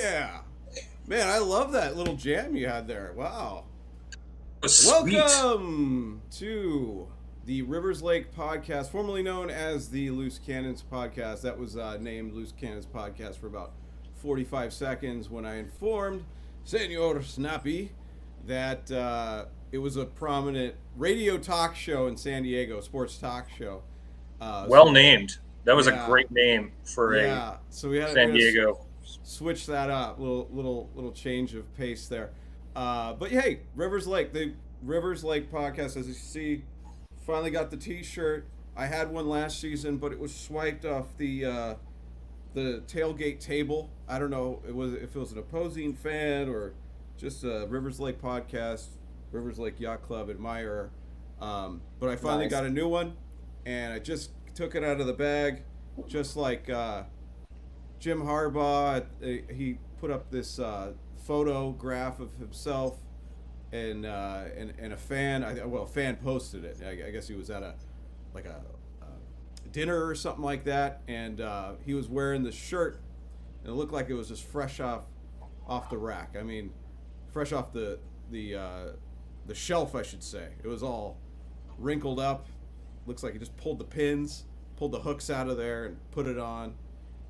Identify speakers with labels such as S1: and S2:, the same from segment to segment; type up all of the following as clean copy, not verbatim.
S1: Yeah. Man, I love that little jam you had there. Wow.
S2: Sweet.
S1: Welcome to the Rivers Lake podcast, formerly known as the Loose Cannons podcast. That was named Loose Cannons podcast for about 45 seconds when I informed Senor Snappy that it was a prominent radio talk show in San Diego, sports talk show.
S2: Well
S1: So
S2: named. That was a
S1: yeah,
S2: great name for a
S1: yeah. So we had
S2: San Diego.
S1: switch that up. Little change of pace there. But hey, Rivers Lake, the Rivers Lake podcast, as you see, finally got the T-shirt. I had one last season, but it was swiped off the tailgate table. I don't know if it was an opposing fan or just a Rivers Lake podcast, Rivers Lake Yacht Club admirer. But I finally
S3: Nice.
S1: got a new one, and I just took it out of the bag, just like Jim Harbaugh. He put up this photograph of himself and a fan. A fan posted it. I guess he was at a dinner or something like that, and he was wearing this shirt, and it looked like it was just fresh off the rack. I mean, fresh off the shelf, I should say. It was all wrinkled up. Looks like he just pulled the hooks out of there, and put it on.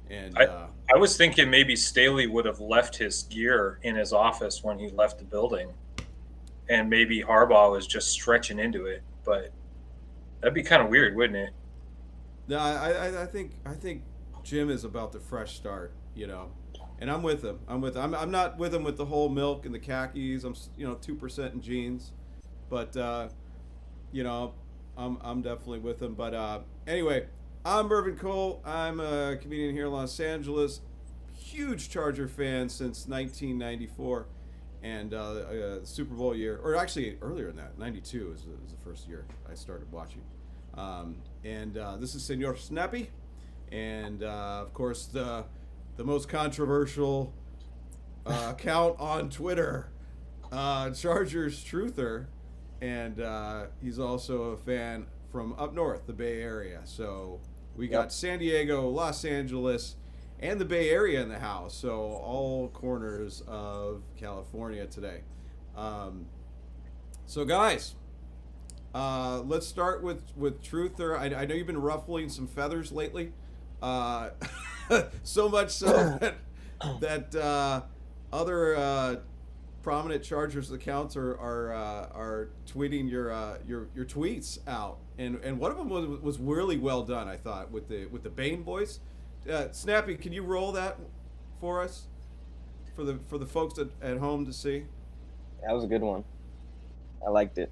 S1: And
S2: I was thinking maybe Staley would have left his gear in his office when he left the building, and maybe Harbaugh was just stretching into it. But that'd be kind of weird, wouldn't it?
S1: no, I think Jim is about the fresh start, and I'm with him. I'm not with him with the whole milk and the khakis. I'm 2% in jeans, but I'm definitely with him. But anyway, I'm Mervyn Cole. I'm a comedian here in Los Angeles. Huge Charger fan since 1994, and Super Bowl year, or actually earlier than that, '92 is the first year I started watching. And this is Senor Snappy, and of course the most controversial account on Twitter, Chargers Truther, and he's also a fan from up north, the Bay Area. So we got San Diego, Los Angeles, and the Bay Area in the house. So all corners of California today. So guys, let's start with Truther. I know you've been ruffling some feathers lately. So much so that other prominent Chargers accounts are tweeting your tweets out, and one of them was really well done. I thought with the Bane voice. Snappy, can you roll that for us for the folks at home to see?
S3: That was a good one. I liked it.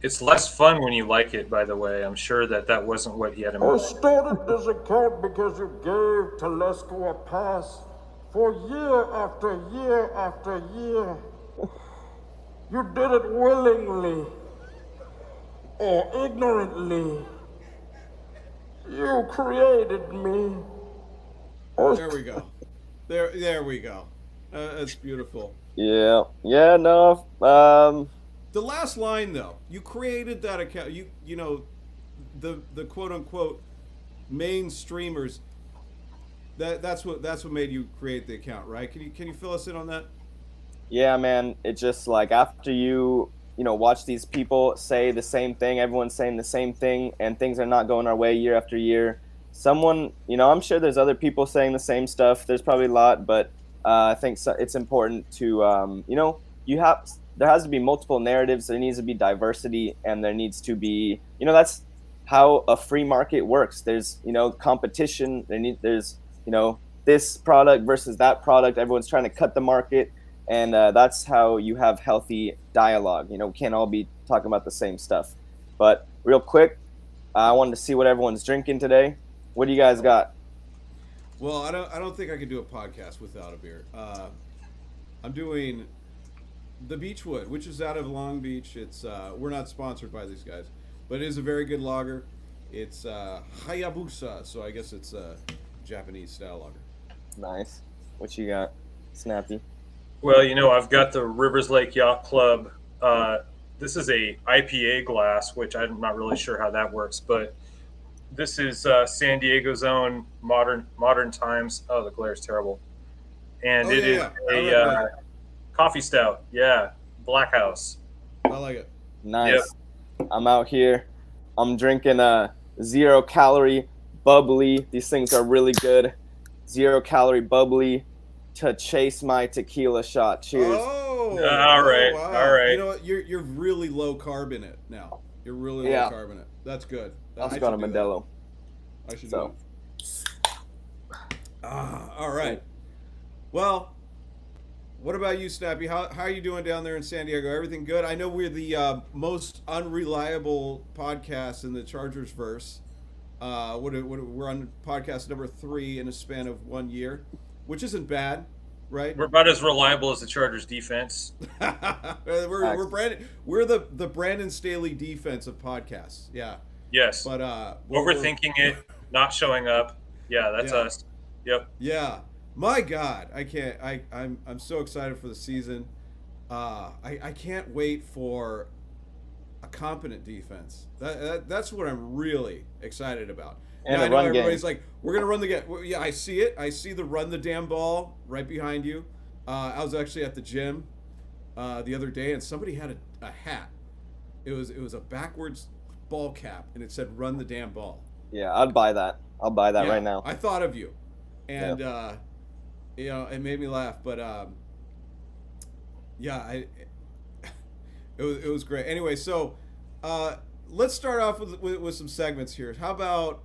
S2: It's less fun when you like it, by the way. I'm sure that wasn't what he had in
S4: I
S2: mind.
S4: started this account because you gave Telesco a pass for year after year after year. You did it willingly or ignorantly. You created me.
S1: There we go. There we go. That's beautiful.
S3: Yeah. Yeah. No.
S1: The last line though, you created that account. The quote unquote main streamers. That's what made you create the account, right? Can you fill us in on that?
S3: Yeah, man. It's just like after you watch these people say the same thing, everyone's saying the same thing, and things are not going our way year after year. Someone, I'm sure there's other people saying the same stuff. There's probably a lot, but I think it's important to, there has to be multiple narratives. There needs to be diversity, and there needs to be, that's how a free market works. There's, competition. There's, this product versus that product. Everyone's trying to cut the market, and that's how you have healthy dialogue. We can't all be talking about the same stuff. But real quick, I wanted to see what everyone's drinking today. What do you guys got?
S1: Well, I don't think I could do a podcast without a beer. I'm doing the Beechwood, which is out of Long Beach. It's we're not sponsored by these guys, but it is a very good lager. It's Hayabusa, so I guess it's a Japanese style lager.
S3: Nice. What you got, Snappy?
S2: Well, I've got the Rivers Lake Yacht Club. This is a IPA glass, which I'm not really sure how that works, but this is San Diego's own modern times. Oh, the glare is terrible. and
S1: Oh,
S2: it is
S1: yeah. I
S2: a
S1: recognize it.
S2: coffee stout. Yeah, Black House.
S1: I like it.
S3: Nice. I'm out here. I'm drinking a 0-calorie bubbly. These things are really good. 0-calorie bubbly to chase my tequila shot. Cheers.
S1: Oh,
S2: All right,
S1: wow.
S2: all right.
S1: You know what? You're really low carb in it now. You're really
S3: Yeah.
S1: low carb in it. That's good.
S3: I'll
S1: I
S3: go to
S1: should do
S3: Modelo.
S1: that. I should
S3: So.
S1: do that. All right. Well, what about you, Snappy? How are you doing down there in San Diego? Everything good? I know we're the most unreliable podcast in the Chargers verse. We're on podcast number 3 in a span of 1 year, which isn't bad, right?
S2: We're about as reliable as the Chargers defense.
S1: we're the Brandon Staley defense of podcasts. Yeah.
S2: Yes.
S1: But
S2: overthinking it, not showing up. Yeah, that's us. Yep.
S1: Yeah. My God, I can't. I'm so excited for the season. I can't wait for a competent defense. That's what I'm really excited about.
S3: And
S1: now,
S3: a
S1: I know
S3: run
S1: everybody's
S3: game.
S1: like, we're gonna run the game. Well, yeah, I see it. I see the run the damn ball right behind you. I was actually at the gym the other day, and somebody had a hat. It was a backwards ball cap, and it said "Run the damn ball."
S3: Yeah, I'd buy that. I'll buy that right now.
S1: I thought of you, and it made me laugh. But it was great. Anyway, so let's start off with some segments here. How about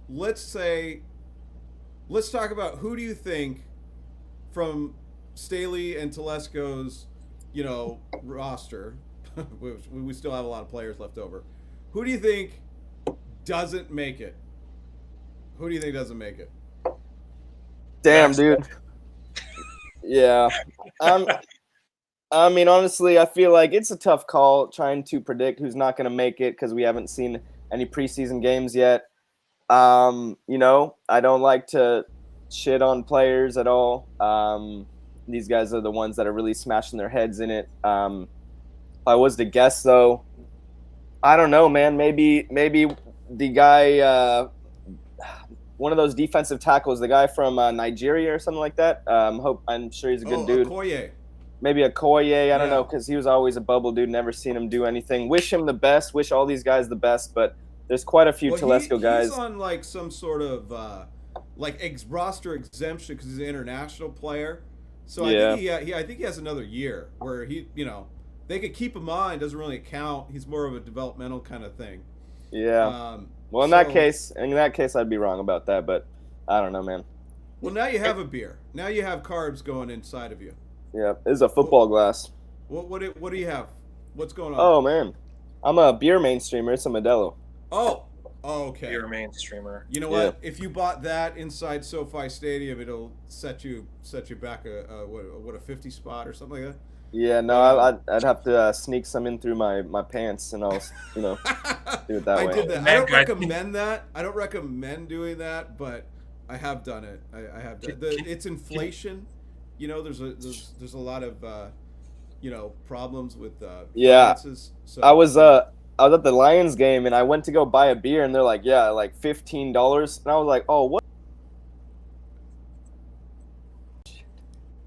S1: let's talk about who do you think from Staley and Telesco's roster. We still have a lot of players left over. Who do you think doesn't make it? Who do you think doesn't make it?
S3: Damn, dude. Yeah. I mean, honestly, I feel like it's a tough call trying to predict who's not going to make it because we haven't seen any preseason games yet. I don't like to shit on players at all. These guys are the ones that are really smashing their heads in it. If I was to guess, though, I don't know, man. Maybe the guy, one of those defensive tackles, the guy from Nigeria or something like that. I'm sure he's a good dude.
S1: Okoye.
S3: Maybe Okoye. I don't know, because he was always a bubble dude. Never seen him do anything. Wish him the best. Wish all these guys the best. But there's quite a few Telesco guys.
S1: He's on like some sort of roster exemption because he's an international player. So I think he has another year where they could keep him on. It doesn't really count. He's more of a developmental kind of thing.
S3: Yeah. Well, in that case, I'd be wrong about that. But I don't know, man.
S1: Well, now you have a beer. Now you have carbs going inside of you.
S3: Yeah, this is a football glass.
S1: What do you have? What's going on?
S3: Oh man, I'm a beer mainstreamer. It's a Modelo.
S1: Oh, okay.
S2: You're a mainstreamer.
S1: You know what? If you bought that inside SoFi Stadium, it'll set you back a 50 spot or something like that.
S3: Yeah, no, I'd have to sneak some in through my pants, and I'll do it that way.
S1: I did that. I don't recommend that. I don't recommend doing that, but I have done it. I have done it. It's inflation. There's a lot of problems with finances. So.
S3: I was at the Lions game, and I went to go buy a beer, and they're like, yeah, like $15, and I was like, oh, what?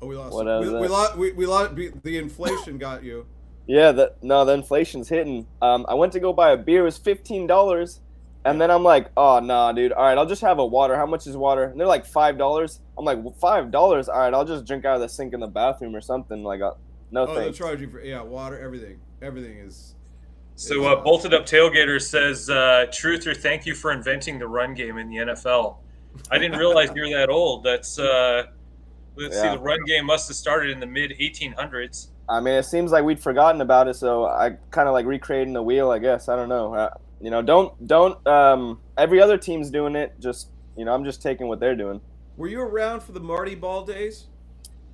S1: Oh, we lost.
S3: We
S1: lost. The inflation got you.
S3: Yeah, the inflation's hitting. I went to go buy a beer. It was $15, and then I'm like, oh no, dude. All right, I'll just have a water. How much is water? And they're like $5. I'm like, well, $5. All right, I'll just drink out of the sink in the bathroom or something. Like, no thanks.
S1: They'll charge you for water. Everything is.
S2: So Bolted Up Tailgater says, "Truth or thank you for inventing the run game in the NFL." I didn't realize you're that old. That's let's see, the run game must have started in the mid 1800s. I
S3: mean, it seems like we'd forgotten about it, so I kind of like recreating the wheel, I guess. I don't know. Don't. Every other team's doing it. Just I'm just taking what they're doing.
S1: Were you around for the Marty Ball days?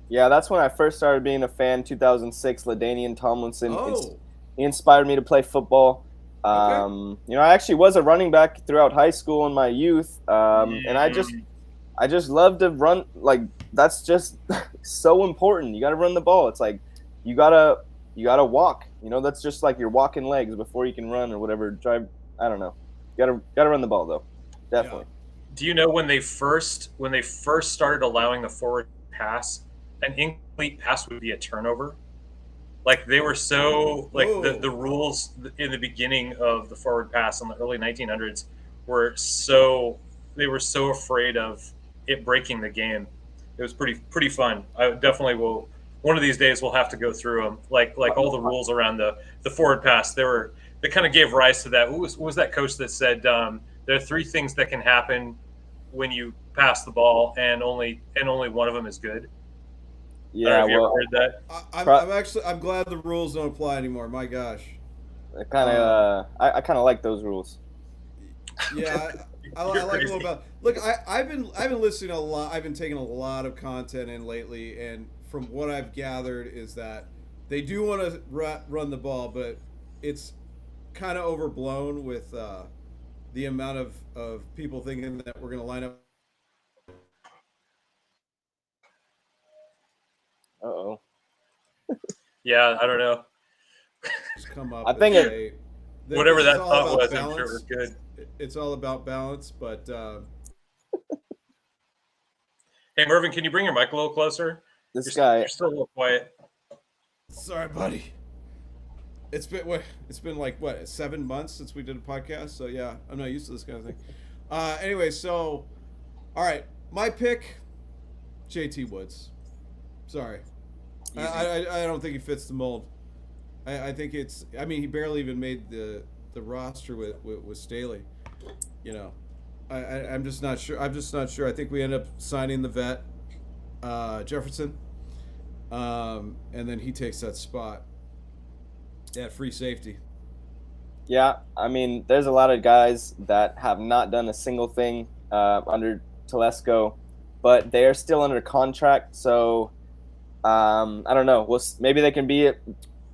S3: Yeah, that's when I first started being a fan. 2006, LaDainian Tomlinson.
S1: Oh.
S3: He inspired me to play football.
S1: Okay.
S3: I actually was a running back throughout high school in my youth, and I just love to run. Like, that's just so important. You got to run the ball. It's like you gotta walk. That's just like you're walking legs before you can run or whatever. Drive. I don't know. You gotta run the ball though. Definitely.
S2: Do you know when they first started allowing the forward pass, an incomplete pass would be a turnover? Like they were so like
S1: Whoa.
S2: the rules in the beginning of the forward pass in the early 1900s were so they were so afraid of it breaking the game. It was pretty fun. I definitely will. One of these days we'll have to go through them. Like all the rules around the forward pass. They kind of gave rise to that. What was that coach that said there are three things that can happen when you pass the ball, and only one of them is good.
S3: Yeah,
S2: Have you ever
S3: well,
S2: heard that?
S1: I'm glad the rules don't apply anymore. My gosh.
S3: I kind of like those rules.
S1: Yeah, I
S2: You're
S1: like a
S2: crazy.
S1: little bit. Look, I've been listening a lot. I've been taking a lot of content in lately, and from what I've gathered is that they do want to run the ball, but it's kind of overblown with the amount of people thinking that we're going to line up.
S3: Uh-oh.
S2: Yeah, I don't know.
S1: Come up
S3: I think
S1: and
S3: it-
S1: say
S2: Whatever
S1: this is
S2: that
S1: all
S2: thought
S1: about
S2: was, I'm sure it
S1: balance.
S2: was good.
S1: It's all about balance, but
S2: Hey, Mervin, can you bring your mic a little closer?
S3: This
S2: You're,
S3: guy,
S2: you're still a little quiet.
S1: sorry, buddy. It's been like what 7 months since we did a podcast, so yeah, I'm not used to this kind of thing. Anyway, so all right, my pick, JT Woods. Sorry, I don't think he fits the mold. I think it's. I mean, he barely even made the roster with Staley. You know, I'm just not sure. I'm just not sure. I think we end up signing the vet, Jefferson, and then he takes that spot at free safety.
S3: yeah, I mean, there's a lot of guys that have not done a single thing under Telesco, but they are still under contract. So I don't know. Maybe they can be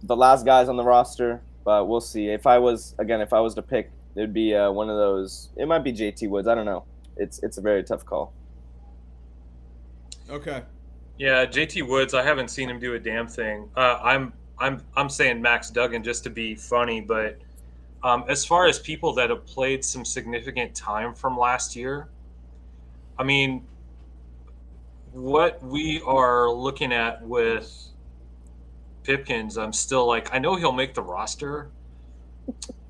S3: the last guys on the roster, but we'll see. If I was to pick, it would be one of those. It might be JT Woods. I don't know. It's a very tough call.
S1: Okay.
S2: Yeah, JT Woods. I haven't seen him do a damn thing. I'm saying Max Duggan just to be funny, but as far as people that have played some significant time from last year, I mean, what we are looking at with Pipkins, I'm still like, I know he'll make the roster,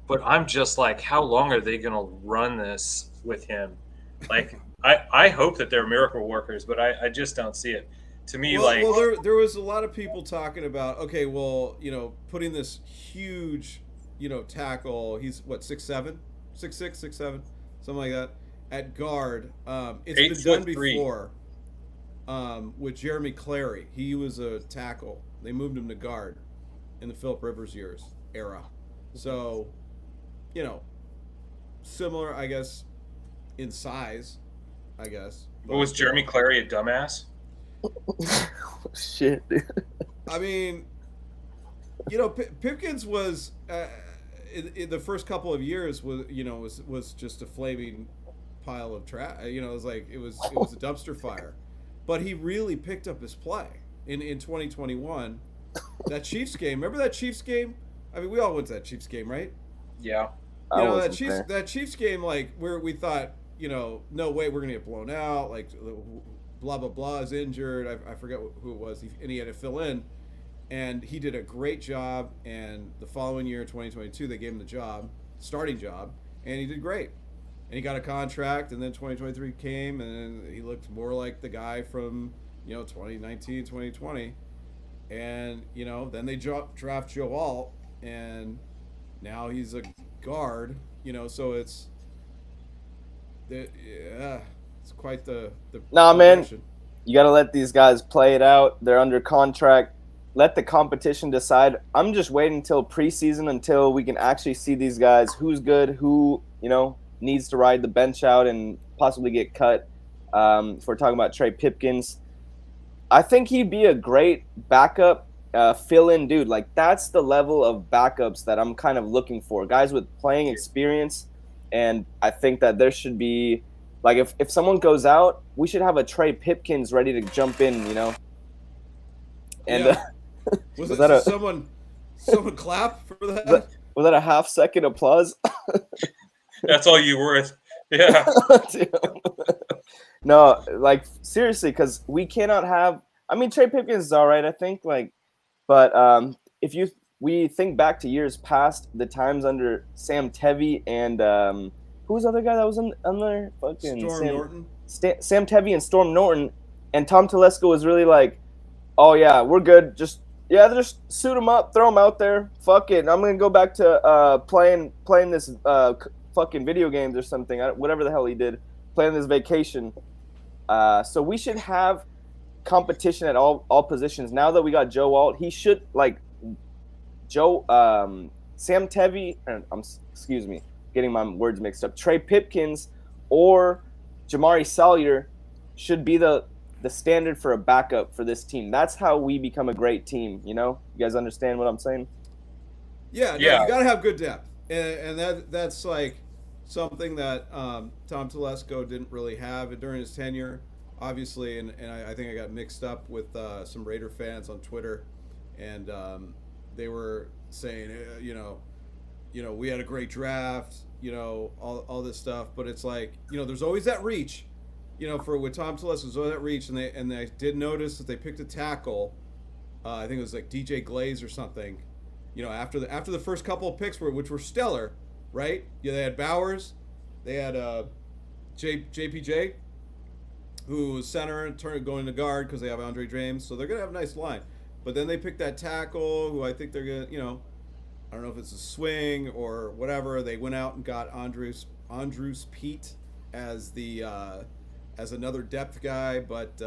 S2: but I'm just like, how long are they going to run this with him? Like, I hope that they're miracle workers, but I just don't see it. To me,
S1: There was a lot of people talking about, okay, well, putting this huge, tackle. He's what 6'7", 6'6", 6'7", something like that at guard. It's been done
S2: 8'3".
S1: before. With Jeremy Clary, he was a tackle. They moved him to guard in the Philip Rivers era. So, similar, I guess, in size, I guess.
S2: But was Jeremy Clary a dumbass?
S3: Shit, dude.
S1: I mean, Pipkins was in the first couple of years was just a flaming pile of trash. It was a dumpster fire, but he really picked up his play in 2021. That Chiefs game, remember that Chiefs game? I mean, we all went to that Chiefs game, right?
S2: Yeah.
S1: That Chiefs game, like where we thought, no way, we're gonna get blown out. Like blah blah blah is injured. I forget who it was, and he had to fill in, and he did a great job. And the following year, 2022, they gave him the starting job, and he did great. And he got a contract, and then 2023 came, and then he looked more like the guy from 2019, 2020, and then they draft Joe Alt, and now he's a guard. So it's quite the
S3: Nah, man.
S1: progression.
S3: You got to let these guys play it out. They're under contract. Let the competition decide. I'm just waiting until preseason until we can actually see these guys, who's good, who, needs to ride the bench out and possibly get cut. If we're talking about Trey Pipkins, I think he'd be a great backup fill-in dude. Like, that's the level of backups that I'm kind of looking for. Guys with playing experience, and I think that there should be, like, if someone goes out, we should have a Trey Pipkins ready to jump in, And
S1: Yeah. Was
S3: that a-
S1: someone clap for that?
S3: was that a half-second applause?
S2: That's all you worth. Yeah.
S3: No, like seriously, because we cannot have. I mean, Trey Pipkins is all right, I think. Like, but if we think back to years past, the times under Sam Tevy and who was the other guy that was on there? Fucking
S1: Storm Norton.
S3: Sam Tevy and Storm Norton, and Tom Telesco was really like, oh yeah, we're good. Just suit him up, throw him out there. Fuck it. I'm gonna go back to playing this fucking video games or something. Whatever the hell he did, playing this vacation. So we should have competition at all positions. Now that we got Joe Alt, he should like Sam Tevy. Excuse me, getting my words mixed up. Trey Pipkins or Jamari Salyer should be the standard for a backup for this team. That's how we become a great team. You know, you guys understand what I'm saying?
S1: Yeah, no,
S2: Yeah.
S1: you got to have good depth, and that's like something that Tom Telesco didn't really have during his tenure, obviously. And I think I got mixed up with some Raider fans on Twitter, and they were saying, we had a great draft, all this stuff, but it's like, there's always that reach. With Tom Telesco, there's always that reach, and they did notice that they picked a tackle. I think it was like DJ Glaze or something. After the first couple of picks which were stellar, right? Yeah, they had Bowers, they had JPJ, who was center and going to guard because they have Andre James, so they're gonna have a nice line. But then they picked that tackle, who I think they're gonna, I don't know if it's a swing or whatever. They went out and got Andrews Pete as the as another depth guy, but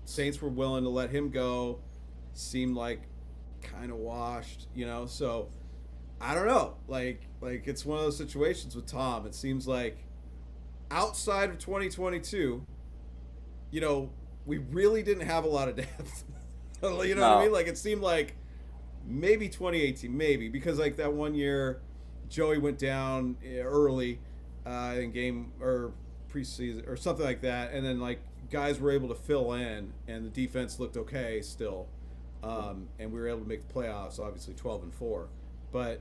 S1: Saints were willing to let him go. Seemed like kind of washed, So I don't know. Like it's one of those situations with Tom. It seems like outside of 2022, we really didn't have a lot of depth. You know what I mean? Like it seemed like maybe 2018, maybe, because like that one year Joey went down early in game or preseason or something like that, and then like guys were able to fill in and the defense looked okay still, and we were able to make the playoffs, obviously 12-4, but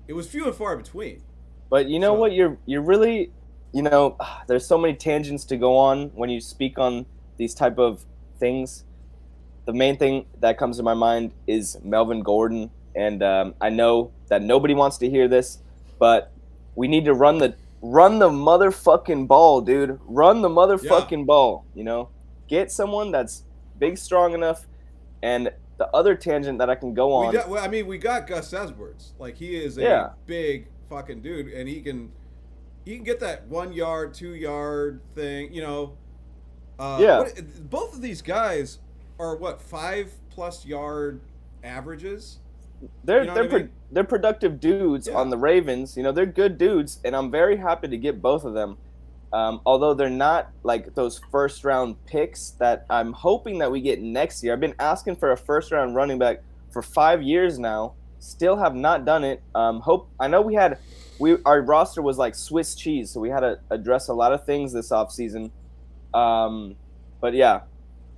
S1: it was few and far between.
S3: But you know what, you're really, there's so many tangents to go on when you speak on these type of things. The main thing that comes to my mind is Melvin Gordon, and I know that nobody wants to hear this, but we need to run the motherfucking ball, dude. Run the motherfucking ball, Get someone that's big, strong enough. And the other tangent that I can go on.
S1: We got Gus Edwards. Like, he is a big fucking dude, and he can get that 1 yard, 2 yard thing, both of these guys are 5+ yard averages.
S3: They're productive dudes on the Ravens. They're good dudes, and I'm very happy to get both of them. Although they're not like those first round picks that I'm hoping that we get next year. I've been asking for a first round running back for 5 years now. Still have not done it. I know our roster was like Swiss cheese, so we had to address a lot of things this offseason. But yeah,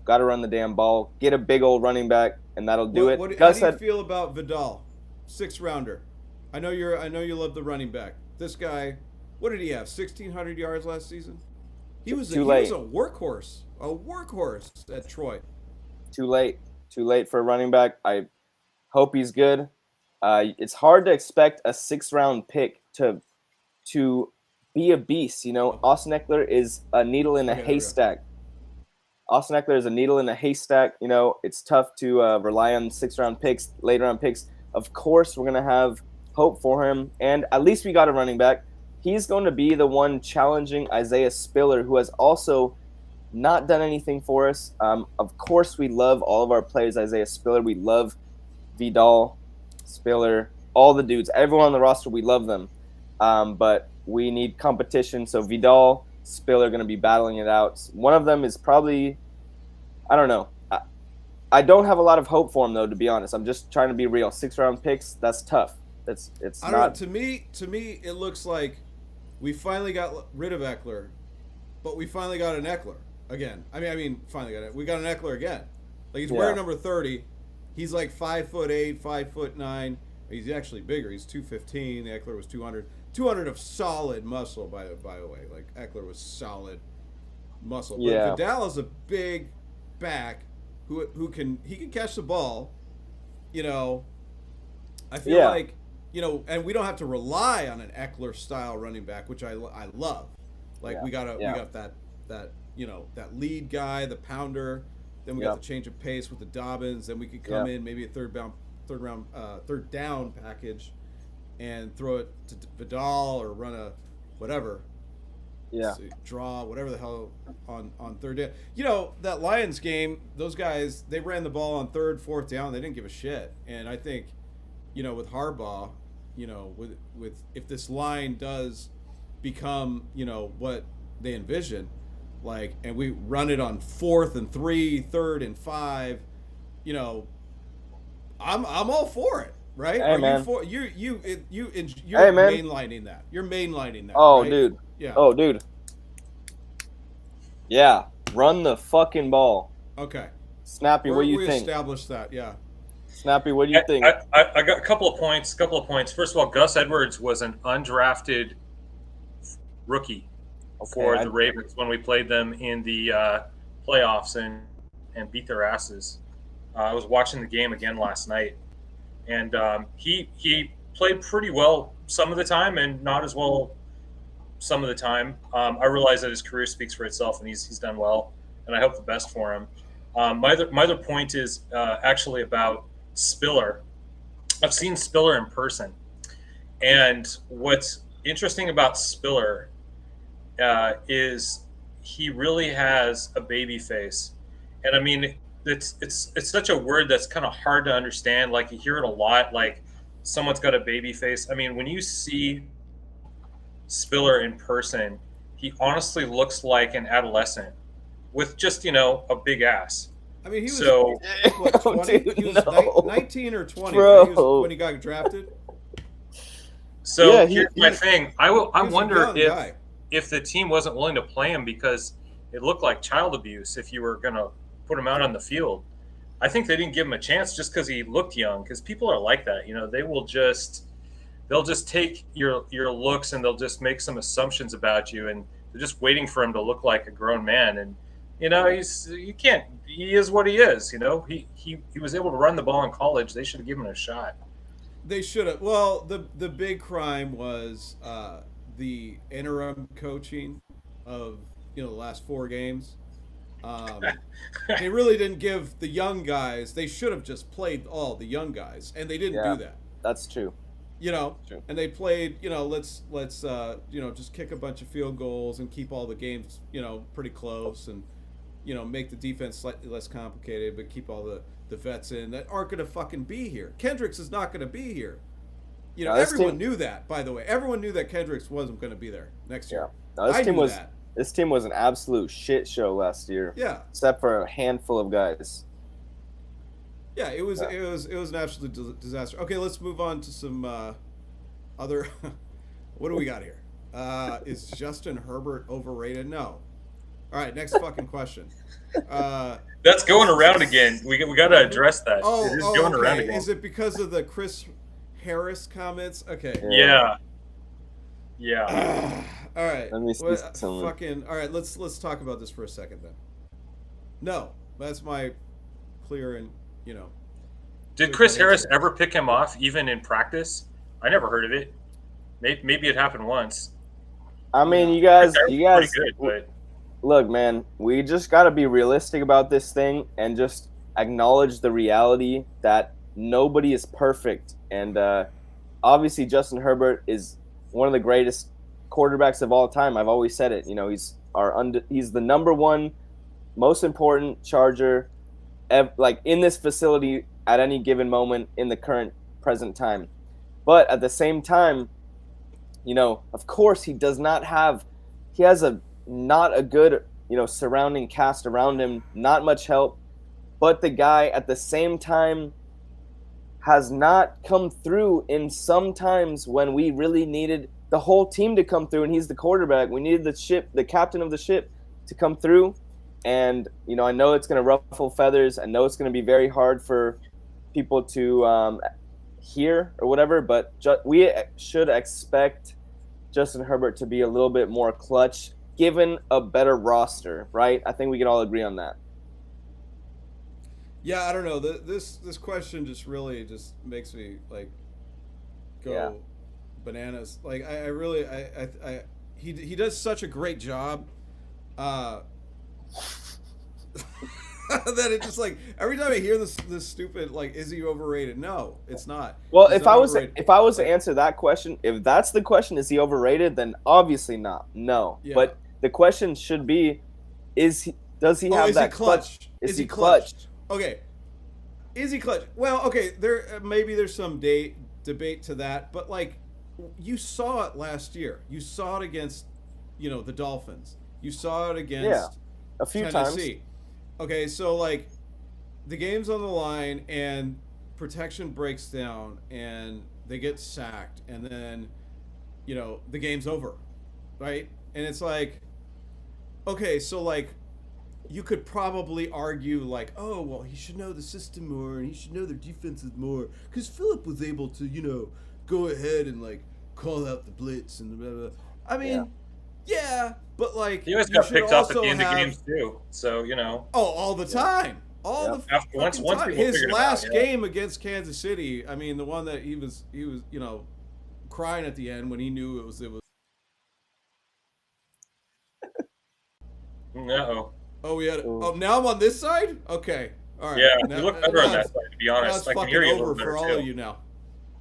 S3: got to run the damn ball. Get a big old running back, and that'll do it.
S1: How do you feel about Vidal, 6th rounder? I know you love the running back. This guy, what did he have? 1,600 yards last season. He was a workhorse at Troy. Too
S3: late for a running back. I hope he's good. It's hard to expect a 6th round pick to be a beast. Austin Eckler is a needle in a haystack. Austin Eckler is a needle in a haystack. It's tough to rely on 6th round picks, late round picks. Of course, we're going to have hope for him. And at least we got a running back. He's going to be the one challenging Isaiah Spiller, who has also not done anything for us. Of course, we love all of our players. Isaiah Spiller, we love Vidal, Spiller, all the dudes. Everyone on the roster, we love them. But we need competition. So Vidal, Spiller are going to be battling it out. One of them is probably, I don't know. I don't have a lot of hope for him, though, to be honest. I'm just trying to be real. 6th round picks, that's tough. It's
S1: I don't know. To me, it looks like we finally got rid of Eckler, but we finally got an Eckler again. Finally got it. We got an Eckler again. Like, he's wearing number 30. He's like 5'8", 5'9". He's actually bigger. He's 215. The Eckler was 200. 200 of solid muscle, by the way. Like, Eckler was solid muscle. But
S3: Yeah.
S1: Vidal is a big back who can catch the ball. You know, I feel like, you know, and we don't have to rely on an Eckler style running back, which I love. Like, we got that you know, that lead guy, the pounder. Then we got the change of pace with the Dobbins. Then we could come in maybe a third down package and throw it to Vidal or run a whatever.
S3: Yeah.
S1: Draw, whatever the hell on third down. You know, that Lions game, those guys, they ran the ball on third, fourth down. They didn't give a shit. And I think, you know, with Harbaugh, you know, with if this line does become, you know, what they envision, like, and we run it on 4th and 3, 3rd and 5, you know, I'm all for it. Right?
S3: Hey, man.
S1: You're
S3: Hey, man.
S1: mainlining that. You're mainlining that.
S3: Oh,
S1: right?
S3: dude.
S1: Yeah.
S3: Oh, dude. Yeah. Run the fucking ball.
S1: Okay.
S3: Snappy, what do you
S1: we
S3: think?
S1: established that. Yeah.
S3: Snappy, what do you think?
S2: I got a couple of points. First of all, Gus Edwards was an undrafted rookie for the Ravens when we played them in the playoffs and beat their asses. I was watching the game again last night. And he played pretty well some of the time and not as well some of the time. I realize that his career speaks for itself, and he's done well, and I hope the best for him. My other point is actually about Spiller. I've seen Spiller in person, and what's interesting about Spiller is he really has a baby face, and I mean. It's such a word that's kind of hard to understand. Like, you hear it a lot, like someone's got a baby face. I mean, when you see Spiller in person, he honestly looks like an adolescent with just, you know, a big ass.
S1: I mean, he was
S2: so,
S1: what, 20?
S3: Dude,
S1: he was 19 or 20
S3: Bro.
S1: Right? When he got drafted.
S2: So here's my thing. I wonder
S1: guy.
S2: if the team wasn't willing to play him because it looked like child abuse if you were going to put him out on the field. I think they didn't give him a chance just because he looked young, because people are like that. You know, they'll just take your looks and they'll just make some assumptions about you, and they're just waiting for him to look like a grown man. And, you know, he is what he is. You know, he was able to run the ball in college. They should have given him a shot.
S1: They should have. Well, the big crime was the interim coaching of, you know, the last 4 games. They really didn't give the young guys. They should have just played all the young guys, and they didn't do that.
S3: That's true.
S1: You know,
S3: True.
S1: And they played. You know, let's you know, just kick a bunch of field goals and keep all the games, you know, pretty close, and, you know, make the defense slightly less complicated, but keep all the vets in that aren't going to fucking be here. Kendricks is not going to be here. You know, everyone knew that. By the way, everyone knew that Kendricks wasn't going to be there next year.
S3: No,
S1: I knew that.
S3: This team was an absolute shit show last year.
S1: Yeah.
S3: Except for a handful of guys.
S1: Yeah, it was an absolute disaster. Okay, let's move on to some other. What do we got here? Is Justin Herbert overrated? No. All right, next fucking question.
S2: That's going around again. We got to address that. It is going
S1: okay.
S2: around again.
S1: Is it because of the Chris Harris comments? Okay.
S2: Yeah.
S1: All right.
S3: Let me see some.
S1: All right. Let's talk about this for a second then. No, that's my clear and, you know.
S2: Did Chris Harris ever pick him off, even in practice? I never heard of it. Maybe it happened once.
S3: I mean, you guys.
S2: Pretty good, but
S3: Look, man, we just got to be realistic about this thing and just acknowledge the reality that nobody is perfect. And obviously, Justin Herbert is one of the greatest quarterbacks of all time. I've always said it. You know, he's the number one most important Charger, like, in this facility at any given moment in the current present time. But at the same time, you know, of course, he has not a good, you know, surrounding cast around him, not much help. But the guy at the same time has not come through in some times when we really needed the whole team to come through, and he's the quarterback. We needed the captain of the ship to come through. And, you know, I know it's going to ruffle feathers. I know it's going to be very hard for people to hear or whatever, but we should expect Justin Herbert to be a little bit more clutch, given a better roster, right? I think we can all agree on that.
S1: Yeah, I don't know. This question just really just makes me like go bananas. Like I really he does such a great job. Uh, that it just like every time I hear this stupid like, is he overrated? No, it's not.
S3: Well,
S1: He's
S3: if
S1: not
S3: I was
S1: overrated.
S3: if I was to answer that question, if that's the question, is he overrated? Then obviously not. No.
S1: Yeah.
S3: But the question should be, does he have
S1: is
S3: that
S1: he clutch?
S3: Is he clutch?
S1: Okay. Is he clutch? Well, okay, there maybe there's some debate to that, but like you saw it last year. You saw it against, the Dolphins. You saw it against
S3: a few
S1: Tennessee.
S3: times.
S1: Okay, so like the game's on the line and protection breaks down and they get sacked and then the game's over, right? And it's like, okay, so like you could probably argue like, oh well, he should know the system more and he should know their defenses more because Phillip was able to go ahead and like call out the blitz and blah, blah. I mean, yeah, but like
S2: He always got picked up at the end of games too, so
S1: Oh, all the time.
S2: Once
S1: Time.
S2: people
S1: His
S2: figured it
S1: last
S2: out,
S1: game against Kansas City, I mean, the one that he was crying at the end when he knew it was.
S2: No.
S1: Oh, we had. Oh, now I'm on this side. Okay, all right.
S2: Yeah,
S1: now,
S2: you look better on that side, to be
S1: Now
S2: honest.
S1: it's
S2: I can
S1: fucking
S2: hear you a
S1: over
S2: little better
S1: for all
S2: too.
S1: of you now,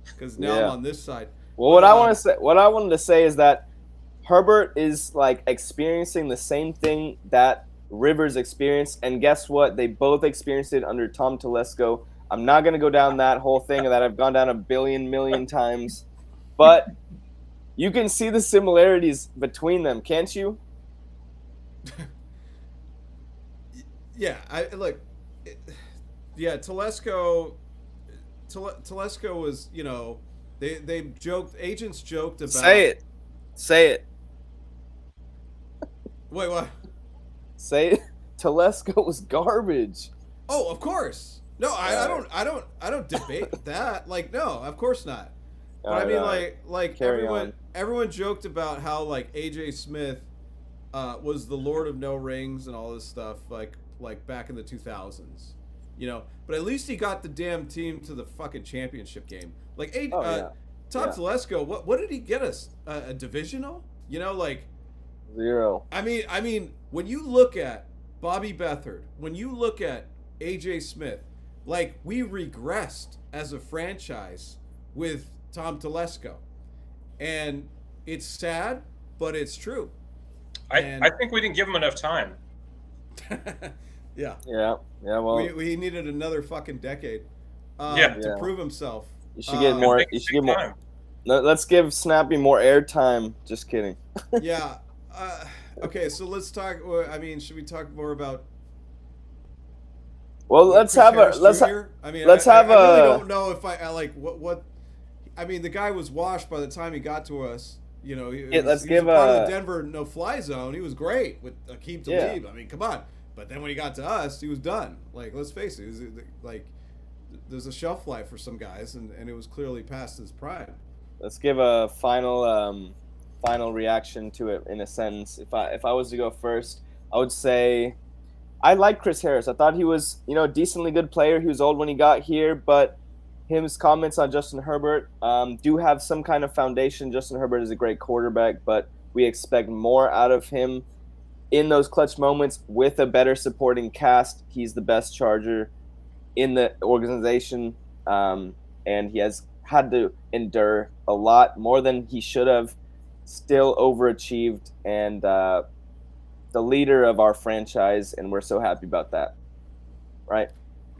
S1: because now I'm on this side.
S3: Well, what I wanted to say is that Herbert is like experiencing the same thing that Rivers experienced, and guess what? They both experienced it under Tom Telesco. I'm not gonna go down that whole thing that I've gone down a million times, but you can see the similarities between them, can't you?
S1: Yeah, Telesco was, agents joked about.
S3: Say it.
S1: Wait, what?
S3: Say it. Telesco was garbage.
S1: Oh, of course. No, I don't debate that. Like, no, of course not. But I mean, like everyone joked about how like AJ Smith was the Lord of No Rings and all this stuff, like back in the 2000s, But at least he got the damn team to the fucking championship game. Like, Tom Telesco, what did he get us? A divisional? Like
S3: 0.
S1: I mean, when you look at Bobby Beathard, when you look at AJ Smith, like we regressed as a franchise with Tom Telesco, and it's sad, but it's true.
S2: I think we didn't give him enough time.
S1: Yeah.
S3: Well,
S1: we needed another fucking decade to prove himself.
S3: You should get more. You should get more. Let's give Snappy more airtime. Just kidding.
S1: Yeah. Okay, so let's talk. I mean, should we talk more about?
S3: Well, let's
S1: Chris
S3: have
S1: Harris
S3: a let's.
S1: Jr.? I mean, I really don't know if I like what. I mean, the guy was washed by the time he got to us. He was part of the Denver no-fly zone. He was great with Aqib Talib. I mean, come on. But then when he got to us, he was done. Like, let's face it, like there's a shelf life for some guys, and it was clearly past his prime.
S3: Let's give a final reaction to it in a sentence. If I was to go first, I would say I like Chris Harris. I thought he was a decently good player. He was old when he got here, but his comments on Justin Herbert do have some kind of foundation. Justin Herbert is a great quarterback, but we expect more out of him in those clutch moments with a better supporting cast. He's the best Charger in the organization, and he has had to endure a lot more than he should have, still overachieved, and the leader of our franchise, and we're so happy about that. Right?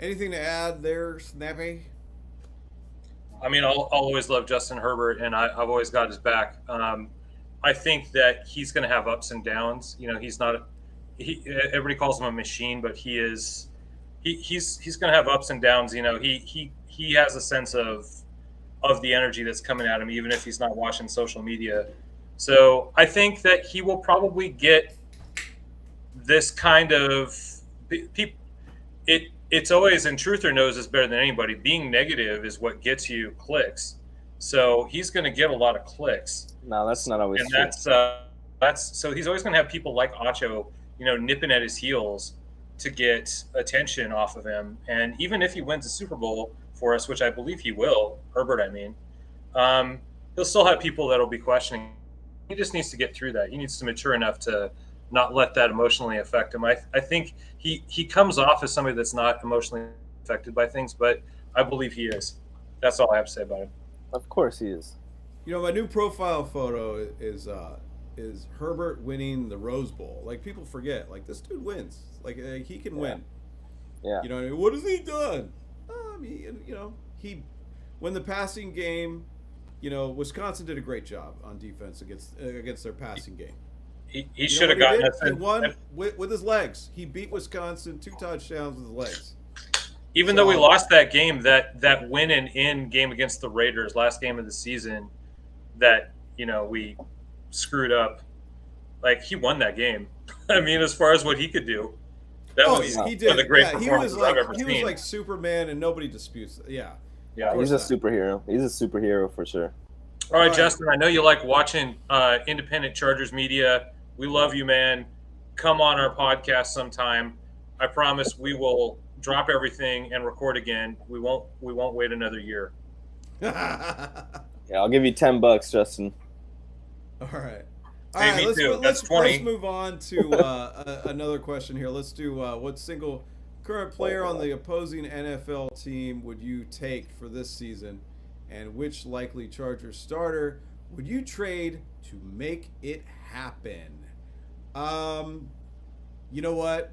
S1: Anything to add there, Snappy?
S2: I mean, I'll always love Justin Herbert, and I've always got his back. I think that he's going to have ups and downs. He's not. Everybody calls him a machine, but he's going to have ups and downs. He has a sense of the energy that's coming at him, even if he's not watching social media. So I think that he will probably get this kind of people. It's always in truth or knows is better than anybody. Being negative is what gets you clicks. So he's going to get a lot of clicks.
S3: No, that's not always
S2: And
S3: true.
S2: that's so he's always going to have people like Acho, nipping at his heels to get attention off of him. And even if he wins the Super Bowl for us, which I believe he will, Herbert, I mean, he'll still have people that'll be questioning. He just needs to get through that. He needs to mature enough to not let that emotionally affect him. I think he comes off as somebody that's not emotionally affected by things, but I believe he is. That's all I have to say about him.
S3: Of course he is.
S1: My new profile photo is Herbert winning the Rose Bowl. Like, people forget, like, this dude wins. Like, he can win.
S3: Yeah.
S1: What has he done? He when the passing game, Wisconsin did a great job on defense against their passing game.
S2: He should have gotten
S1: He won with his legs. He beat Wisconsin 2 touchdowns with his legs.
S2: Even though we lost that game, that win and in game against the Raiders, last game of the season, that we screwed up. Like, he won that game. I mean, as far as what he could do,
S1: he did.
S2: one of the great
S1: He was
S2: performances I've ever
S1: he
S2: seen.
S1: was like Superman, and nobody disputes that. Yeah.
S3: He's a superhero. He's a superhero for sure.
S2: All right, Justin, I know you like watching independent Chargers media. We love you, man. Come on our podcast sometime. I promise we will drop everything and record again. We won't wait another year.
S3: Yeah, I'll give you $10, Justin.
S1: All right.
S2: Hey, me too. That's 20.
S1: Let's move on to another question here. Let's do what single current player on the opposing NFL team would you take for this season, and which likely Chargers starter would you trade to make it happen? You know what?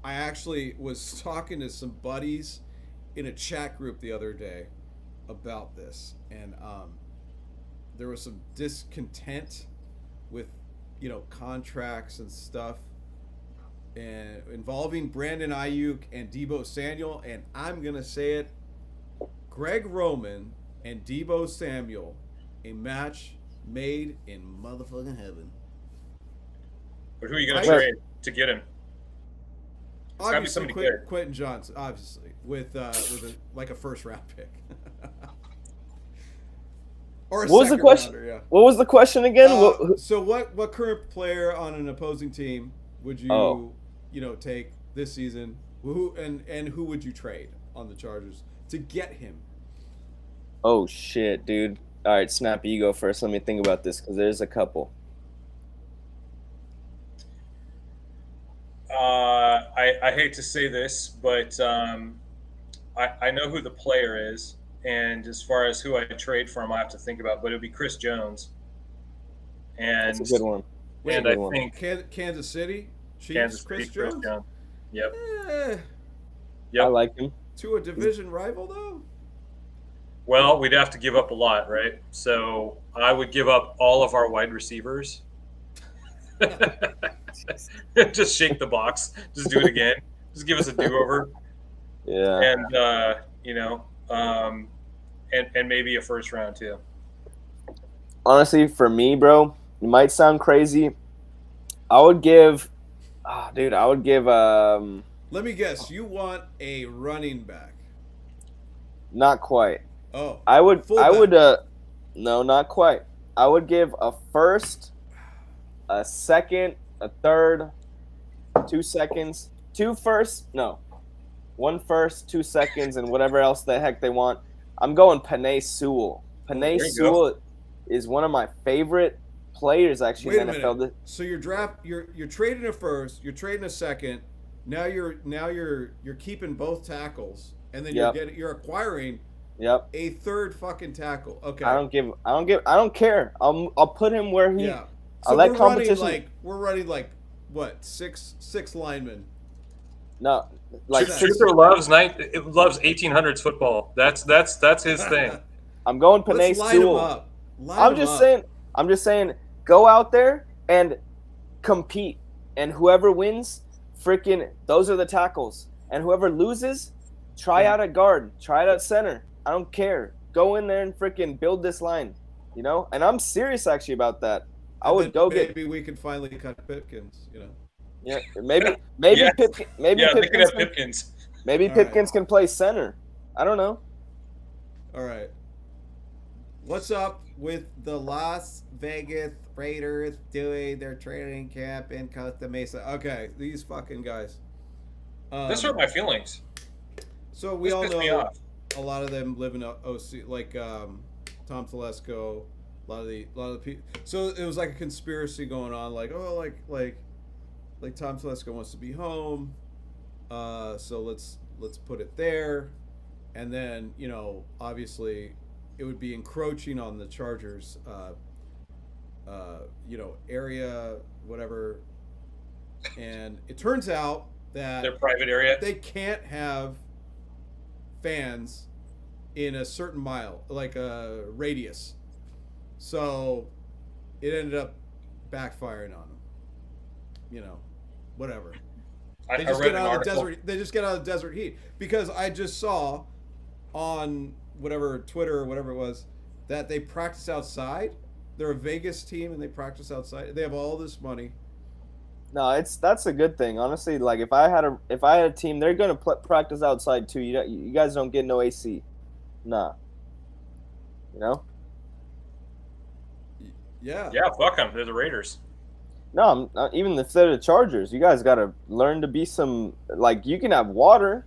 S1: I actually was talking to some buddies in a chat group the other day about this, and there was some discontent with contracts and stuff, and involving Brandon Ayuk and Deebo Samuel, and I'm gonna say it: Greg Roman and Deebo Samuel, a match made in motherfucking heaven.
S2: But who are you gonna trade to get him?
S1: Obviously, Quentin Johnson, obviously, with a first round pick. Or
S3: what was the question?
S1: Rounder, yeah.
S3: What was the question again?
S1: So what current player on an opposing team would you take this season? Who would you trade on the Chargers to get him?
S3: Oh shit, dude! All right, Snappy, you go first. Let me think about this because there's a couple.
S2: I hate to say this, but I know who the player is. And as far as who I trade for him, I have to think about. But it would be Chris Jones. And
S3: that's a good one.
S2: And I think
S1: Kansas City Chiefs.
S2: Kansas
S1: Chris
S2: City,
S1: Jones.
S2: Yep.
S3: I like him.
S1: To a division rival, though.
S2: Well, we'd have to give up a lot, right? So I would give up all of our wide receivers. Just shake the box. Just do it again. Just give us a do-over.
S3: Yeah.
S2: And and maybe a first round too.
S3: Honestly, for me, bro, it might sound crazy. I would give.
S1: Let me guess. You want a running back?
S3: Not quite.
S1: Oh.
S3: I would.
S1: Fullback.
S3: No, not quite. I would give a first, a second, a third, 2 seconds, 2 firsts. No, 1 first, 2 seconds, and whatever else the heck they want. I'm going Penei Sewell. Penei Sewell is one of my favorite players actually in the NFL.
S1: Minute. So you're trading a first, you're trading a second. Now you're keeping both tackles, and then you're acquiring a third fucking tackle. Okay.
S3: I don't care. I'll put him where he.
S1: Yeah. So
S3: I like competition.
S1: We're running what, six linemen.
S3: No, like
S2: Trooper loves 1800s football. That's his thing.
S3: I'm going Penei Sewell. I'm just saying, go out there and compete, and whoever wins, freaking, those are the tackles, and whoever loses, try out at guard, try it at center. I don't care. Go in there and freaking build this line, And I'm serious actually about that.
S1: Maybe we can finally cut Pipkins,
S3: Yeah, maybe
S2: Yeah.
S3: Pipkins.
S2: Pipkins.
S3: Maybe Pipkins can play center. I don't know.
S1: All right. What's up with the Las Vegas Raiders doing their training camp in Costa Mesa? Okay, these fucking guys.
S2: This hurt my feelings.
S1: So we
S2: This
S1: all
S2: pissed me
S1: know
S2: off.
S1: a lot of them live in OC, like Tom Telesco. A lot of the people. So it was like a conspiracy going on, like like Tom Telesco wants to be home, so let's put it there, and then obviously it would be encroaching on the Chargers, area, whatever, and it turns out that
S2: Their private area.
S1: they can't have fans in a certain mile, like a radius. So it ended up backfiring on them. Whatever.
S2: I
S1: They just
S2: read
S1: get
S2: an
S1: out of the
S2: article.
S1: desert. They just get out of the desert heat because I just saw on whatever Twitter or whatever it was that they practice outside. They're a Vegas team and they practice outside. They have all this money.
S3: No, that's a good thing, honestly. Like if I had a team, they're gonna practice outside too. You guys don't get no AC, nah. You know?
S1: Yeah.
S2: Yeah, fuck them. They're the Raiders.
S3: No, I'm not, even if they're the Chargers, you guys gotta learn to be some. Like you can have water,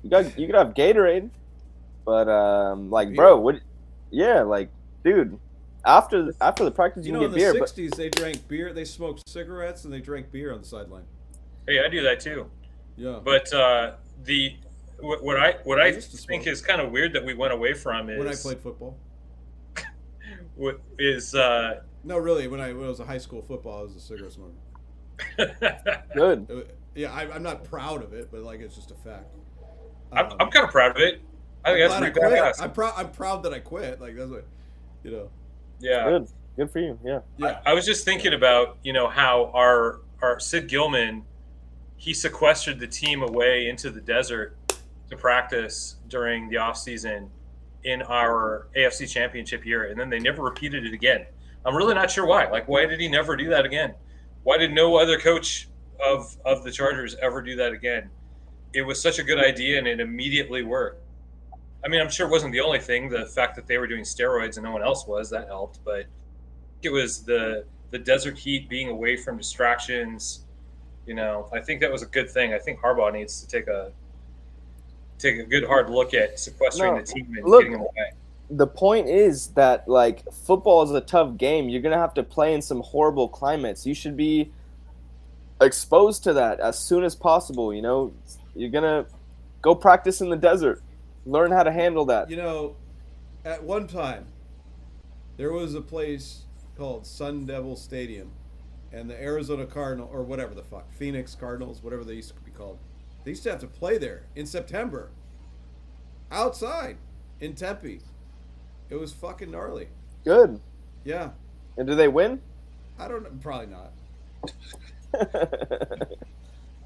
S3: you can have Gatorade, but like bro, what? Yeah, like dude, after the practice you can
S1: In
S3: get
S1: the
S3: beer, but
S1: '60s they drank beer. They smoked cigarettes and they drank beer on the sideline.
S2: Hey, I do that too.
S1: Yeah.
S2: But what I
S1: used to
S2: think
S1: smoke.
S2: is kind of weird that we went away from is
S1: When I played football.
S2: is
S1: No, really. When I was a high school football, I was a cigarette smoker.
S3: good.
S1: Yeah, I'm not proud of it, but like it's just a fact.
S2: I'm kind of proud of it. I think that's pretty badass.
S1: I'm proud that I quit. Like that's what,
S2: Yeah.
S3: Good for you. Yeah.
S1: Yeah.
S2: I was just thinking about how our Sid Gilman, he sequestered the team away into the desert to practice during the off season in our AFC Championship year, and then they never repeated it again. I'm really not sure why. Like, why did he never do that again? Why did no other coach of the Chargers ever do that again? It was such a good idea, and it immediately worked. I mean, I'm sure it wasn't the only thing. The fact that they were doing steroids and no one else was, that helped. But it was the desert heat, being away from distractions. I think that was a good thing. I think Harbaugh needs to take a good hard look at sequestering the team and getting them away.
S3: The point is that like football is a tough game. You're gonna have to play in some horrible climates. You should be exposed to that as soon as possible. You're gonna go practice in the desert, learn how to handle that.
S1: At one time, there was a place called Sun Devil Stadium, and the Arizona Cardinal or whatever the fuck, Phoenix Cardinals, whatever they used to be called, they used to have to play there in September, outside in Tempe. It was fucking gnarly.
S3: Good.
S1: Yeah.
S3: And do they win?
S1: I don't know. Probably not.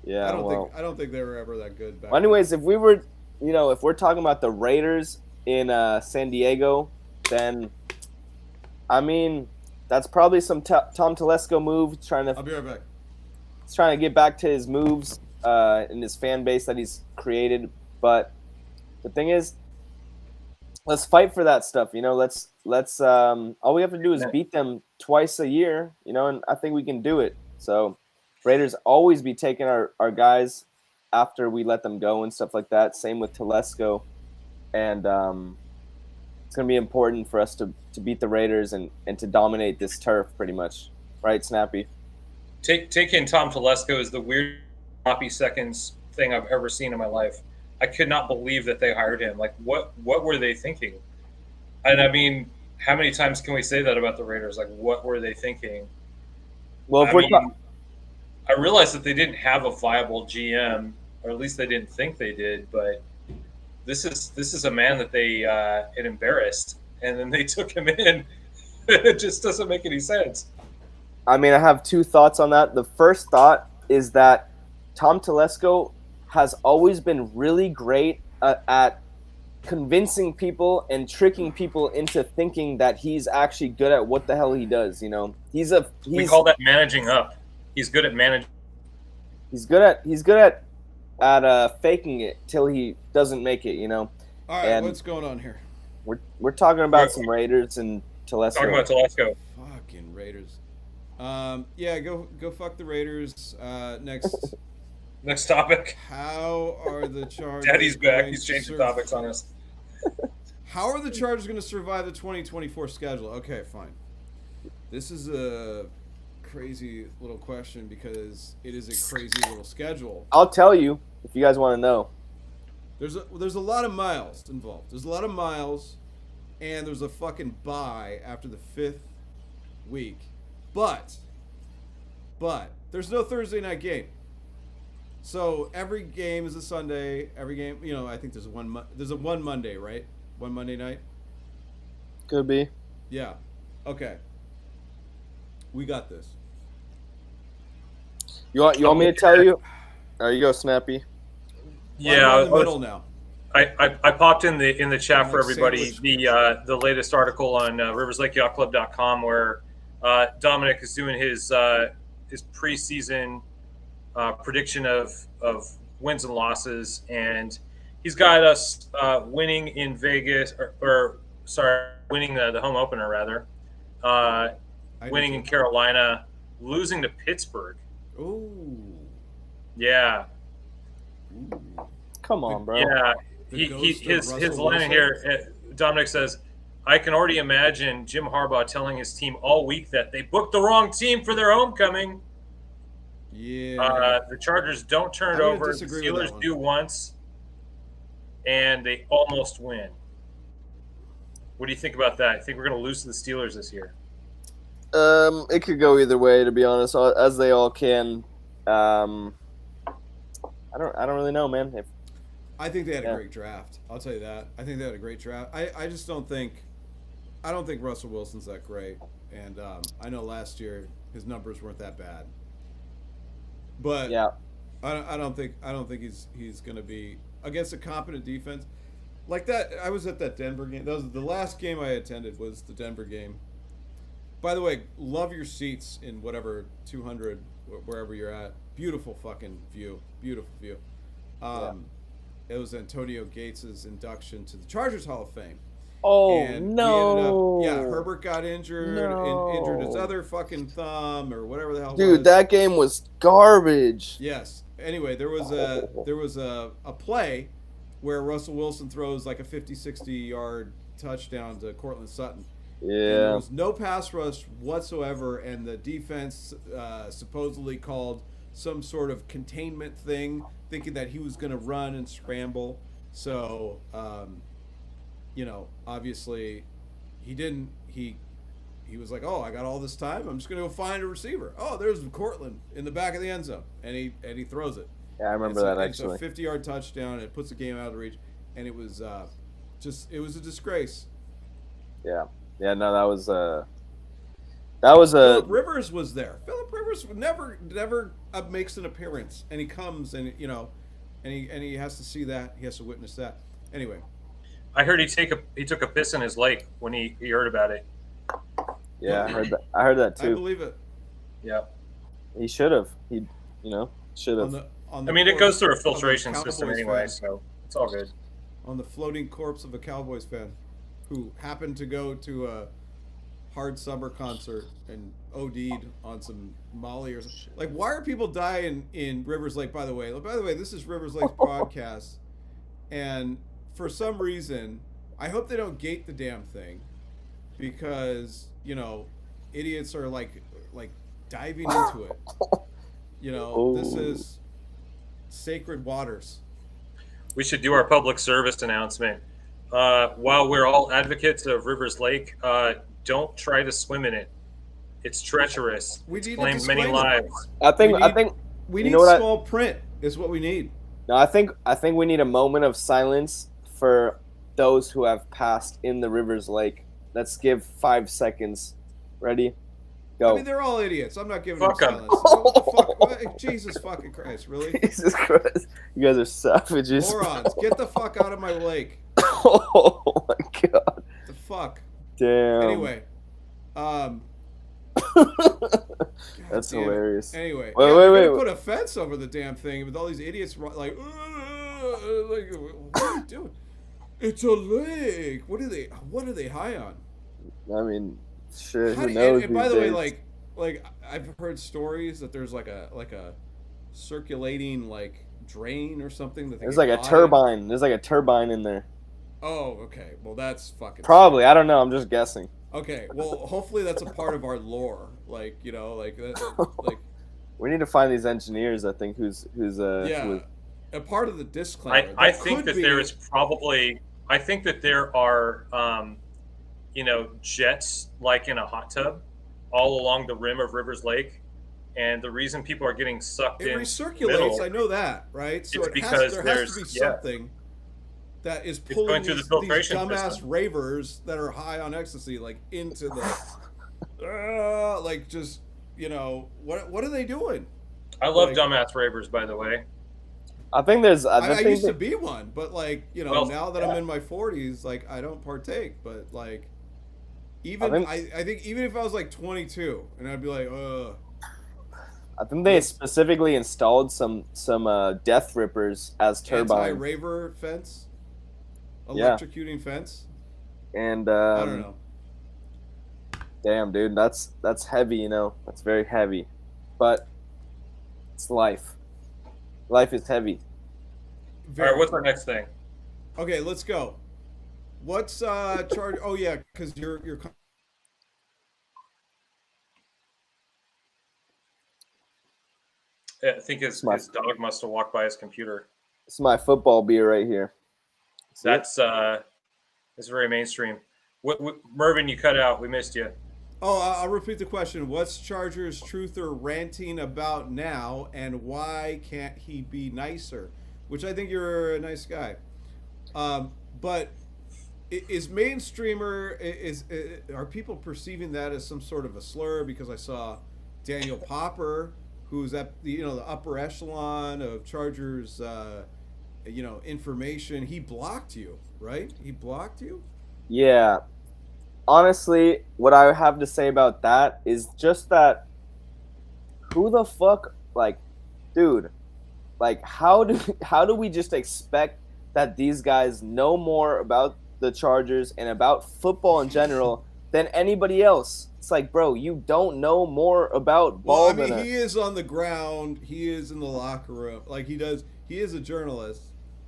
S3: Yeah.
S1: I don't think they were ever that good back.
S3: Well, anyways, if we're talking about the Raiders in San Diego, then I mean that's probably some Tom Telesco move
S1: I'll be right back.
S3: He's trying to get back to his moves in his fan base that he's created. But the thing is, let's fight for that stuff. Let's all we have to do is beat them twice a year, and I think we can do it. So Raiders always be taking our guys after we let them go and stuff like that. Same with Telesco. And it's going to be important for us to beat the Raiders and to dominate this turf pretty much. Right, Snappy?
S2: Taking Tom Telesco is the weirdest sloppy seconds thing I've ever seen in my life. I could not believe that they hired him. Like, what were they thinking? And I mean, how many times can we say that about the Raiders? Like, what were they thinking?
S3: Well,
S2: I realized that they didn't have a viable GM, or at least they didn't think they did. But this is a man that they had embarrassed, and then they took him in. It just doesn't make any sense.
S3: I mean, I have two thoughts on that. The first thought is that Tom Telesco has always been really great at convincing people and tricking people into thinking that he's actually good at what the hell he does.
S2: We call that managing up. He's good at managing.
S3: He's good at faking it till he doesn't make it.
S1: All right, what's going on here?
S3: We're talking about
S2: We're-
S3: some Raiders and Telesco.
S2: Talking about Telesco.
S1: Fucking Raiders. Yeah, go fuck the Raiders. Next,
S2: Next topic.
S1: how are the Chargers?
S2: Daddy's back.
S1: going
S2: He's
S1: to
S2: changing topics on us.
S1: How are the Chargers going to survive the 2024 schedule? Okay, fine. This is a crazy little question because it is a crazy little schedule.
S3: I'll tell you if you guys want to know.
S1: There's a lot of miles involved. There's a lot of miles, and there's a fucking bye after the 5th week. But there's no Thursday night game. So every game is a Sunday. Every game, I think there's one Monday, right? One Monday night.
S3: Could be.
S1: Yeah. Okay. We got this.
S3: You want me to tell you? There you go, Snappy.
S2: Yeah,
S1: I'm in the middle now.
S2: I popped in the chat for
S1: Like
S2: everybody
S1: sandwich.
S2: the latest article on RiversLakeYachtClub.com where Dominic is doing his preseason prediction of wins and losses, and he's got us winning in Vegas, winning the home opener rather, winning in Carolina, losing to Pittsburgh.
S1: Ooh.
S2: Yeah,
S3: Come on, bro.
S2: yeah.
S1: The
S2: His
S1: Russell
S2: line in
S1: Wilson.
S2: here, Dominic says, I can already imagine Jim Harbaugh telling his team all week that they booked the wrong team for their homecoming.
S1: Yeah.
S2: The Chargers don't turn
S1: I'm
S2: it
S1: gonna
S2: over. The
S1: disagree with that
S2: Steelers
S1: one.
S2: do once, and they almost win. What do you think about that? I think we're going to lose to the Steelers this year.
S3: It could go either way, to be honest, as they all can. I don't really know, man.
S1: I think they had a
S3: Yeah.
S1: great draft. I'll tell you that. I think they had a great draft. I just don't think Russell Wilson's that great. And I know last year his numbers weren't that bad. But
S3: Yeah.
S1: I don't think he's going to be against a competent defense like that. I was at that Denver game. That was the last game I attended was the Denver game. By the way, love your seats in whatever 200 wherever you're at. Beautiful fucking view. Beautiful view. It was Antonio Gates' induction to the Chargers Hall of Fame.
S3: Oh,
S1: And
S3: no.
S1: we ended up, Herbert got injured and injured his other fucking thumb or whatever the hell. it
S3: Dude,
S1: was.
S3: that game was garbage.
S1: Yes. Anyway, there was a play where Russell Wilson throws like a 50-60 yard touchdown to Cortland Sutton. And there
S3: Yeah.
S1: was no pass rush whatsoever, and the defense supposedly called some sort of containment thing, thinking that he was going to run and scramble. So, obviously, he didn't. He was like, "Oh, I got all this time. I'm just going to go find a receiver. Oh, there's Cortland in the back of the end zone, and he throws it.
S3: Yeah, I remember that, actually.
S1: It's a 50-yard touchdown. It puts the game out of reach, and it was it was a disgrace.
S3: Yeah. Yeah, no, that was
S1: Phillip Rivers was there. Phillip Rivers never makes an appearance, and he comes and he has to see that. He has to witness that. Anyway,
S2: I heard he took a piss in his lake when he heard about it.
S3: Yeah, I heard that
S1: I
S3: too.
S1: believe it.
S2: Yeah.
S3: He should have. He should have.
S1: On the
S2: I mean, it
S1: corpse
S2: goes through a
S1: of
S2: filtration
S1: Cowboys
S2: system anyway,
S1: fan.
S2: so it's all good.
S1: On the floating corpse of a Cowboys fan who happened to go to a hard summer concert and OD'd on some Molly or something. Like, why are people dying in Rivers Lake? By the way, this is Rivers Lake's podcast, and for some reason, I hope they don't gate the damn thing, because idiots are like diving into it. This is sacred waters.
S2: We should do our public service announcement. While we're all advocates of Rivers Lake, don't try to swim in it. It's treacherous.
S1: We
S2: It's
S1: need a
S2: claimed many
S1: disclaimer.
S2: lives.
S3: I think
S1: We
S3: You
S1: need
S3: know what
S1: small print is what we need.
S3: No, I think we need a moment of silence for those who have passed in the Rivers Lake. Let's give 5 seconds. Ready? Go.
S1: I mean, they're all idiots. I'm not giving
S2: Fuck
S1: them
S2: 'em.
S1: silence. What the fuck? What? Jesus fucking Christ, really?
S3: Jesus Christ. You guys are savages.
S1: Morons, get the fuck out of my lake.
S3: Oh my god.
S1: The fuck?
S3: Damn.
S1: Anyway.
S3: That's
S1: damn it.
S3: hilarious.
S1: Anyway.
S3: Wait,
S1: yeah,
S3: wait,
S1: they're gonna
S3: wait.
S1: put a fence over the damn thing with all these idiots like, what are you doing? It's a lake. What are they high on?
S3: I mean, shit,
S1: How
S3: who
S1: do,
S3: knows
S1: and
S3: these
S1: by the way,
S3: days?
S1: like I've heard stories that there's like a circulating like drain or something that they
S3: There's
S1: get
S3: like a
S1: caught in.
S3: turbine. There's like a turbine in there.
S1: Oh, okay. Well, that's fucking sick.
S3: Probably. I don't know. I'm just guessing.
S1: Okay. Well, hopefully that's a part of our lore. Like, like
S3: We need to find these engineers. I think
S1: yeah,
S3: who
S1: a part of the disclaimer.
S2: I
S1: That
S2: think
S1: could
S2: that
S1: be.
S2: there is probably. I think that there are, jets like in a hot tub, all along the rim of Rivers Lake, and the reason people are getting sucked
S1: It
S2: in the
S1: recirculates.
S2: middle,
S1: I know that, right? So
S2: it's because
S1: there has to be
S2: there's
S1: something that is
S2: it's going
S1: pulling
S2: through the
S1: these
S2: filtration
S1: dumbass
S2: system.
S1: ravers that are high on ecstasy like into the like just what are they doing?
S2: I love
S1: Like,
S2: dumbass ravers, by the way.
S3: I think there's.
S1: I
S3: think
S1: used to
S3: that-
S1: be one, but like
S2: Well,
S1: now that I'm in my 40s, like I don't partake. But like even I think even if I was like 22 and I'd be like,
S3: I think they specifically installed some death rippers as turbines,
S1: anti-raver fence,
S3: Yeah.
S1: electrocuting fence.
S3: and
S1: I don't know.
S3: damn, dude, that's heavy. That's very heavy, but it's life. Life is heavy.
S2: All right, what's our next thing?
S1: Okay, let's go. What's charge? Oh yeah, because you're
S2: I think his dog must have walked by his computer.
S3: It's my football beer right here. See it?
S2: That's very mainstream. What, Mervin, you cut out. We missed you.
S1: Oh, I'll repeat the question. What's Chargers truther ranting about now, and why can't he be nicer? Which I think you're a nice guy. But is mainstreamer are people perceiving that as some sort of a slur? Because I saw Daniel Popper, who's at the upper echelon of Chargers, information. He blocked you, right? He blocked you.
S3: Yeah. Honestly, what I have to say about that is just that who the fuck, like, dude, like, how do we just expect that these guys know more about the Chargers and about football in general than anybody else? It's like, bro, you don't know more about ball
S1: Well, I mean,
S3: than
S1: he is on the ground. He is in the locker room. Like he does. He is a journalist.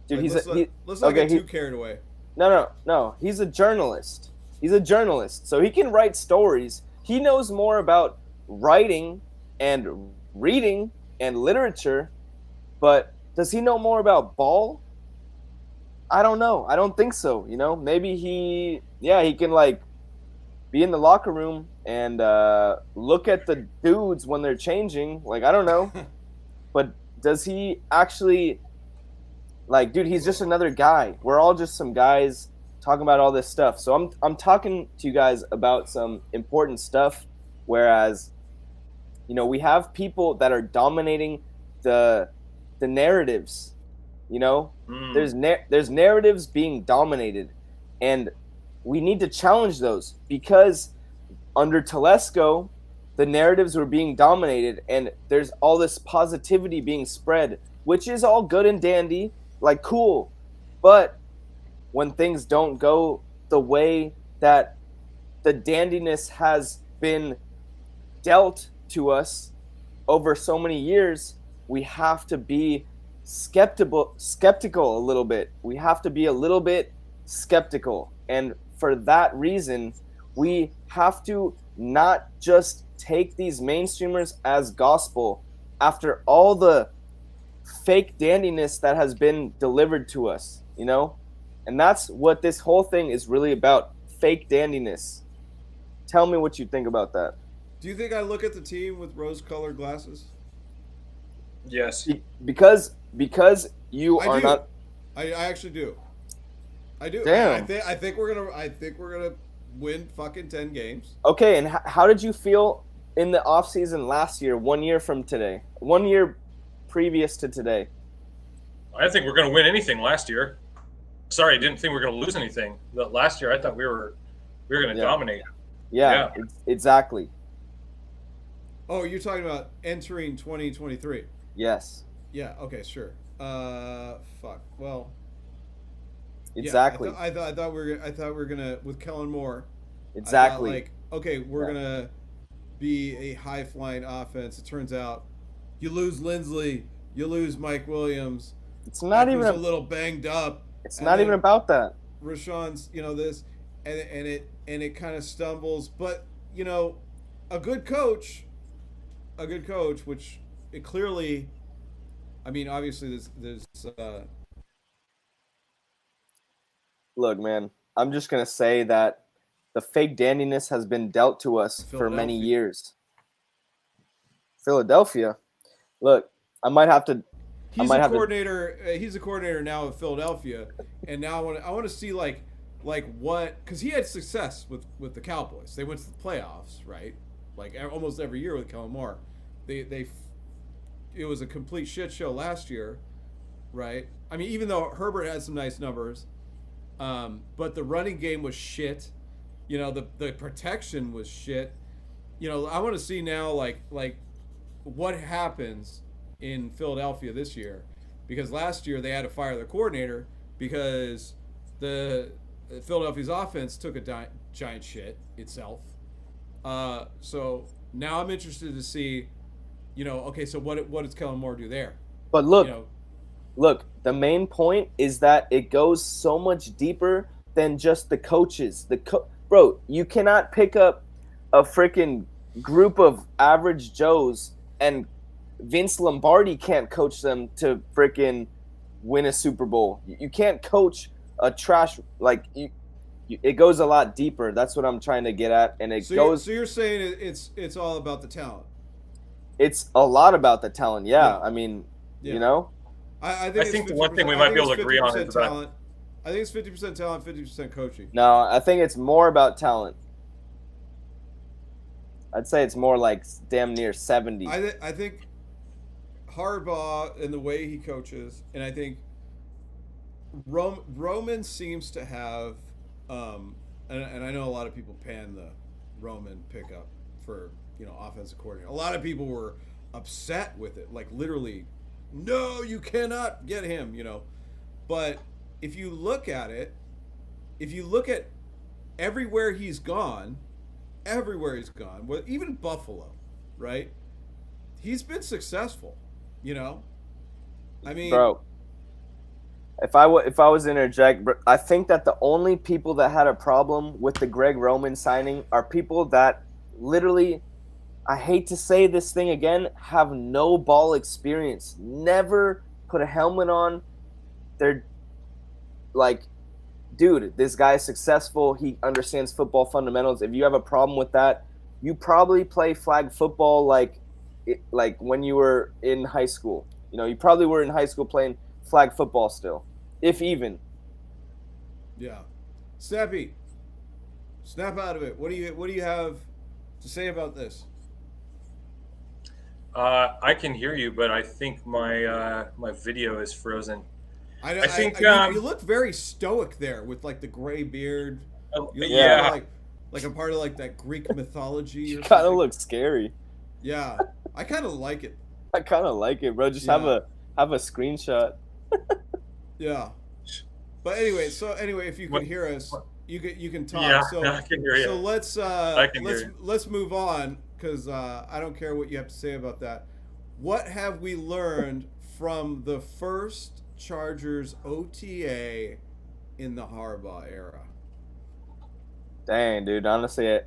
S3: dude.
S1: Like, let's not get too carried away.
S3: No. He's a journalist. He's a journalist, so he can write stories. He knows more about writing and reading and literature, but does he know more about ball? I don't know. I don't think so. Maybe he can like be in the locker room and look at the dudes when they're changing. Like, I don't know, but does he actually? Like, dude, he's just another guy. We're all just some guys talking about all this stuff. So I'm talking to you guys about some important stuff. Whereas, we have people that are dominating the narratives. There's narratives being dominated, and we need to challenge those because under Telesco, the narratives were being dominated, and there's all this positivity being spread, which is all good and dandy. Like, cool, but when things don't go the way that the dandiness has been dealt to us over so many years, we have to be skeptical a little bit. We have to be a little bit skeptical, and for that reason, we have to not just take these mainstreamers as gospel after all the fake dandiness that has been delivered to us, and that's what this whole thing is really about, fake dandiness. Tell me what you think about that.
S1: Do you think I look at the team with rose-colored glasses?
S2: Yes.
S3: Because you
S1: I
S3: are
S1: do.
S3: not.
S1: I actually do. I do.
S3: Damn.
S1: I think we're gonna win fucking 10 games.
S3: Okay, and how did you feel in the offseason last year, 1 year from today, 1 year previous to today?
S2: I think we're going to win anything last year. Sorry, I didn't think we were going to lose anything. Last year, I thought we were going to dominate.
S3: Yeah. Exactly.
S1: Oh, you're talking about entering 2023.
S3: Yes.
S1: Yeah. Okay. Sure. Fuck. Well,
S3: Exactly.
S1: Yeah, I thought we were gonna with Kellen Moore.
S3: Exactly.
S1: I thought, like, okay, we're
S3: Yeah.
S1: gonna be a high flying offense. It turns out you lose Lindsley, you lose Mike Williams.
S3: It's not
S1: Eckler's
S3: even
S1: a little banged up.
S3: it's
S1: And
S3: not even
S1: then
S3: about that.
S1: Rashawn's, this, and it kind of stumbles. But a good coach, which it clearly, I mean, obviously there's
S3: Look, man, I'm just gonna say that the fake dandiness has been dealt to us for many
S1: Philadelphia.
S3: years. Philadelphia. Look, I might have to.
S1: He's a coordinator. He's a coordinator now in Philadelphia, and now I want to see like what, because he had success with the Cowboys. They went to the playoffs, right? Like almost every year with Kellen Moore. It was a complete shit show last year, right? I mean, even though Herbert had some nice numbers, but the running game was shit. The protection was shit. I want to see now like what happens in Philadelphia this year, because last year they had to fire their coordinator because the Philadelphia's offense took a giant shit itself. So now I'm interested to see, okay, so what does Kellen Moore do there?
S3: But look, the main point is that it goes so much deeper than just the coaches. Bro, you cannot pick up a freaking group of average Joes and Vince Lombardi can't coach them to freaking win a Super Bowl. You can't coach a trash, like it goes a lot deeper. That's what I'm trying to get at, and
S1: So you're saying it's all about the talent.
S3: It's a lot about the talent. Yeah. I mean,
S1: Yeah. I
S2: think the one thing we might be able to agree on is
S1: talent. I think it's 50% talent, 50% coaching.
S3: No, I think it's more about talent. I'd say it's more like damn near 70.
S1: I think Harbaugh and the way he coaches, and I think Roman seems to have, and I know a lot of people pan the Roman pickup for offensive coordinator. A lot of people were upset with it, like literally, no, you cannot get him, But if you look at everywhere he's gone, well, even Buffalo, right? He's been successful, I mean,
S3: bro. If I was to interject, I think that the only people that had a problem with the Greg Roman signing are people that literally, I hate to say this thing again, have no ball experience, never put a helmet on. They're like, dude, this guy is successful. He understands football fundamentals. If you have a problem with that, you probably play flag football like when you were in high school. You probably were in high school playing flag football still, if even.
S1: Yeah. Snappy, snap out of it. What do you have to say about this?
S2: I can hear you, but I think my video is frozen.
S1: I think you look very stoic there with like the gray beard.
S2: Yeah,
S1: like a part of like that Greek mythology.
S3: You kind of look scary.
S1: Yeah, I kind of like it.
S3: I kind of like it, bro. Just have a screenshot.
S1: Yeah. But anyway, if you can hear us, you can talk.
S2: Yeah,
S1: so
S2: I can hear you.
S1: So let's move on, because I don't care what you have to say about that. What have we learned from the first Chargers OTA in the Harbaugh era?
S3: Dang, dude. Honestly,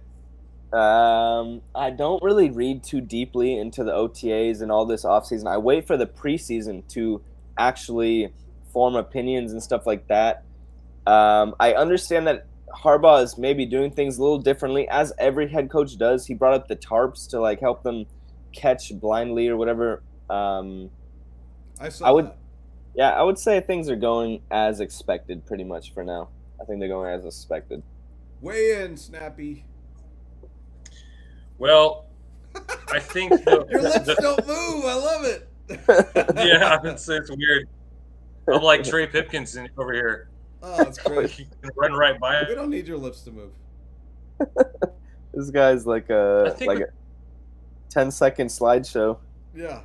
S3: I don't really read too deeply into the OTAs and all this offseason. I wait for the preseason to actually form opinions and stuff like that. I understand that Harbaugh is maybe doing things a little differently, as every head coach does. He brought up the tarps to like help them catch blindly or whatever. I would say things are going as expected pretty much for now. I think they're going as expected.
S1: Weigh in, Snappy.
S2: Well, I think
S1: your lips don't move. I love it.
S2: Yeah, it's weird. I'm like Trey Pipkins over here.
S1: Oh, that's great.
S2: He can run right by
S1: We
S2: it.
S1: don't need your lips to move.
S3: This guy's like a 10-second slideshow.
S1: Yeah.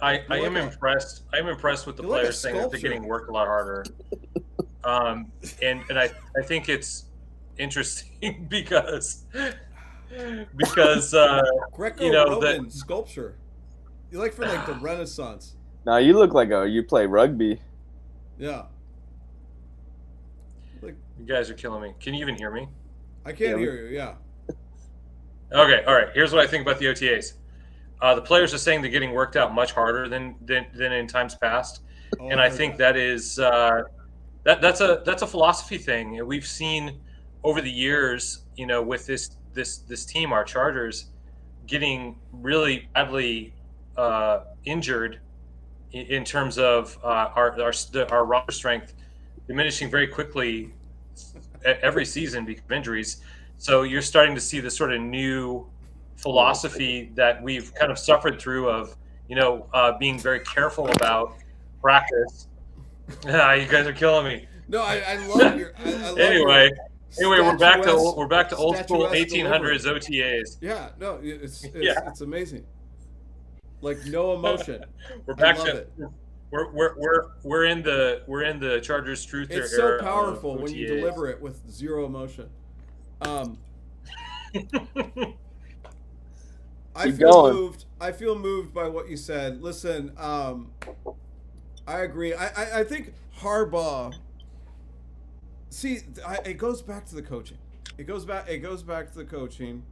S2: I am impressed. I am impressed with the
S1: You're like a
S2: players saying that they're
S1: sculpture.
S2: getting worked a lot harder. And I think it's interesting because
S1: Greco-Roman sculpture. You like from like the Renaissance.
S3: Now you look like you play rugby.
S1: Yeah. Like
S2: you guys are killing me. Can you even hear me?
S1: I can't hear you. Yeah.
S2: Okay. All right. Here's what I think about the OTAs. The players are saying they're getting worked out much harder than in times past, and I think that is that's a philosophy thing. And we've seen over the years, with this team, our Chargers, getting really badly injured in terms of our roster strength diminishing very quickly every season because of injuries. So you're starting to see this sort of new philosophy that we've kind of suffered through of, being very careful about practice. You guys are killing me.
S1: No, I love your. I love
S2: anyway, we're back to
S1: statuesque
S2: old school 1800s
S1: delivery.
S2: OTAs.
S1: Yeah, no, it's amazing. Like no emotion.
S2: We're back
S1: I love
S2: to
S1: it.
S2: we're in the Chargers truth era.
S1: It's so powerful when you deliver it with zero emotion. I feel moved by what you said. Listen, I agree. I think Harbaugh. See, it goes back to the coaching. It goes back to the coaching.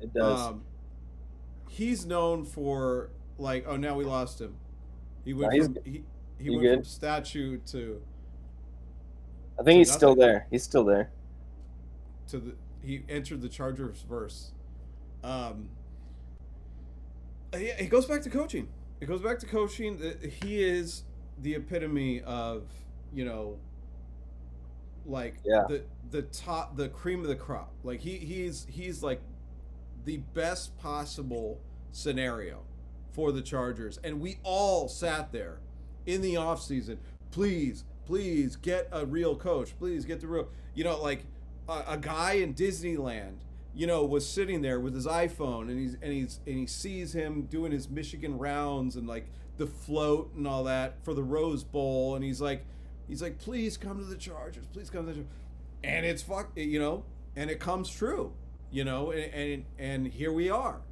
S3: It does.
S1: He's known for like, oh, now we lost him. He went
S3: from
S1: from statue to.
S3: I think he's still there. He's still there.
S1: He entered the Chargers verse. It goes back to coaching. He is the epitome of, like the top, the cream of the crop. Like he's like the best possible scenario for the Chargers. And we all sat there in the offseason. Please get a real coach. Please get the real, like a guy in Disneyland, was sitting there with his iPhone and he sees him doing his Michigan rounds and like the float and all that for the Rose Bowl. And he's like, please come to the Chargers. Please come to the Chargers. And it's and it comes true, and here we are.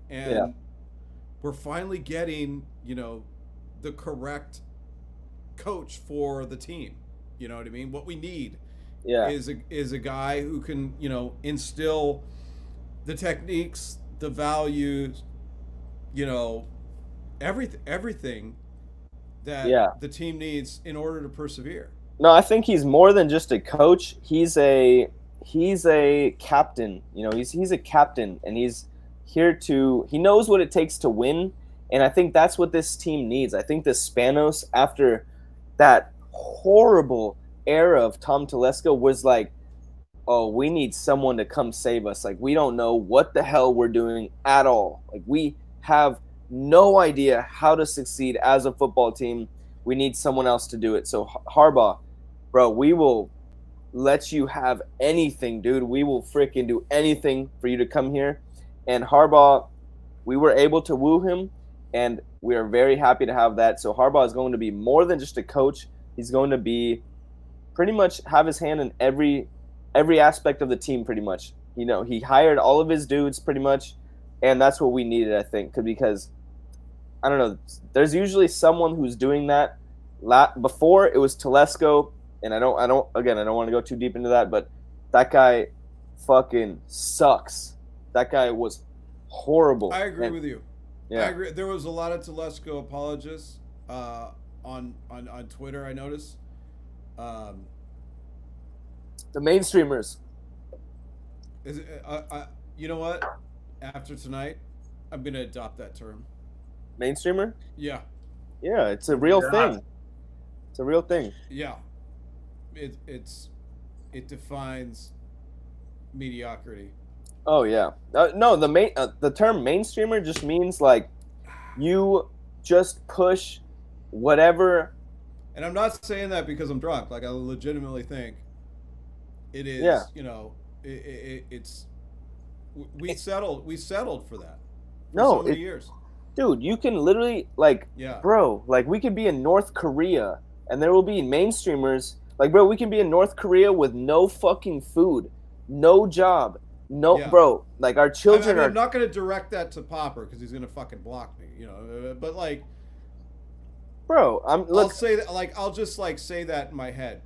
S1: And we're finally getting, the correct coach for the team. You know what I mean? What we need is a guy who can, instill the techniques, the values, everything that the team needs in order to persevere.
S3: No, I think he's more than just a coach. He's a captain. He's a captain, and he's here he knows what it takes to win, and I think that's what this team needs. I think the Spanos, after that horrible era of Tom Telesco, was like, oh, we need someone to come save us. Like, we don't know what the hell we're doing at all. Like, we have no idea how to succeed as a football team. We need someone else to do it. So Harbaugh, bro, we will let you have anything, dude. We will freaking do anything for you to come here. And Harbaugh, we were able to woo him, and we are very happy to have that. So Harbaugh is going to be more than just a coach. He's going to be pretty much have his hand in every aspect of the team pretty much. He hired all of his dudes pretty much, and that's what we needed, I think, because I don't know, there's usually someone who's doing that. Before it was Telesco, and I don't want to go too deep into that, but that guy fucking sucks. That guy was horrible.
S1: I agree with you.
S3: Yeah.
S1: I agree. There was a lot of Telesco apologists on Twitter, I noticed.
S3: The mainstreamers.
S1: You know what? After tonight, I'm going to adopt that term.
S3: Mainstreamer?
S1: Yeah.
S3: Yeah, it's a real thing. It's a real thing.
S1: Yeah. It defines mediocrity.
S3: Oh yeah. No, the term mainstreamer just means like you just push whatever.
S1: And I'm not saying that because I'm drunk. Like, I legitimately think it is.
S3: Yeah.
S1: It's we settled for that. For
S3: so
S1: many years.
S3: Dude, you can literally bro, like we could be in North Korea and there will be mainstreamers Like, bro, we can be in North Korea with no fucking food, no job, no,
S1: Yeah.
S3: bro. Like, our
S1: I
S3: children
S1: mean,
S3: are.
S1: I'm not going to direct that to Popper because he's going to fucking block me, you know. But like,
S3: Bro,
S1: I'll say that, like, I'll just like say that in my head.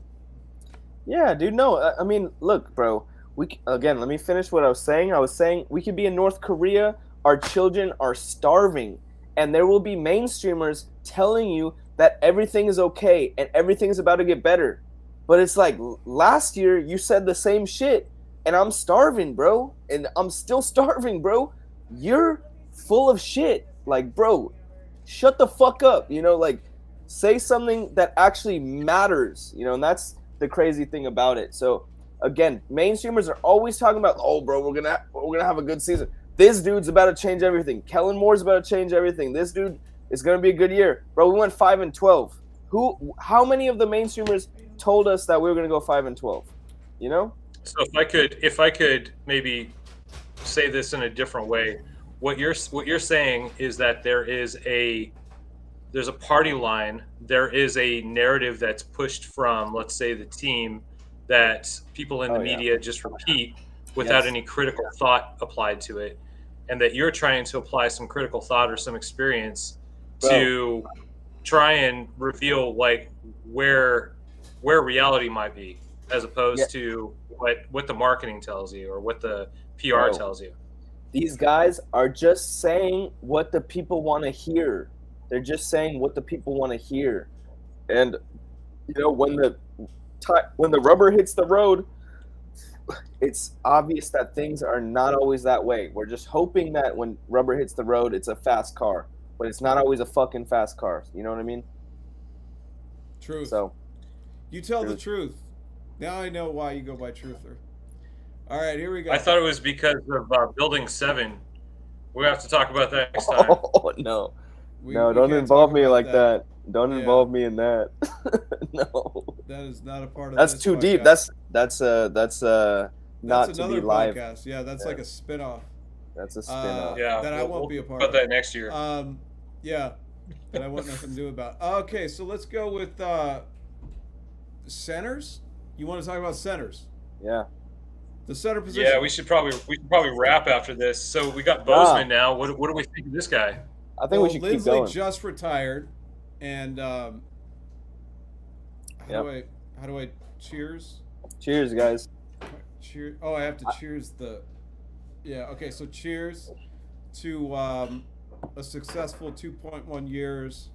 S3: Yeah, dude. No, I mean, look, bro. Again. Let me finish what I was saying. I was saying we could be in North Korea. Our children are starving, and there will be mainstreamers telling you that everything is okay and everything is about to get better. But it's like last year you said the same shit, and I'm starving, bro, and I'm still starving, bro. You're full of shit, like, bro. Shut the fuck up, you know, like, say something that actually matters, you know, and that's the crazy thing about it. So again, mainstreamers are always talking about, oh, bro, we're gonna have a good season. This dude's about to change everything. Kellen Moore's about to change everything. This dude is gonna be a good year, bro. We went 5-12. How many of the mainstreamers told us that we were gonna go 5-12? You know.
S2: So if I could maybe say this in a different way, what you're saying is that there's a party line, there is a narrative that's pushed from, let's say, the team, that people in the media just repeat without any critical thought applied to it, and that you're trying to apply some critical thought or some experience to try and reveal like where reality might be, as opposed to what the marketing tells you or what the PR tells you.
S3: These guys are just saying what the people want to hear. They're just saying what the people want to hear. And you know, when the rubber hits the road, it's obvious that things are not always that way. We're just hoping that when rubber hits the road, it's a fast car, but it's not always a fucking fast car. You know what I mean?
S1: Truth.
S3: So,
S1: you tell the truth. Now I know why you go by Truther. All right, here we go.
S2: I thought it was because of Building 7. We have to talk about that next time.
S3: Oh, no.
S1: We
S3: Don't
S1: can't
S3: involve
S1: talk
S3: me
S1: about
S3: like that. Don't involve me in that. No.
S1: That is not a part of
S3: That's
S1: this
S3: too
S1: podcast.
S3: deep. That's not
S1: That's
S3: to
S1: another
S3: be live.
S1: podcast. Yeah, that's like a spin-off.
S3: That's a spin-off.
S2: Yeah,
S1: that I won't be a part
S2: about
S1: of.
S2: that next year.
S1: Yeah, that I want nothing to do about. Okay, so let's go with centers. You want to talk about centers?
S3: Yeah.
S1: The center position.
S2: Yeah, we should probably wrap after this. So we got Bozeman now. What do we think of this guy?
S3: I think we should keep going.
S1: Lindsley just retired, and how do I cheers?
S3: Cheers, guys.
S1: Cheers! Oh, I have to cheers the. Yeah. Okay. So cheers to a successful 2.1 years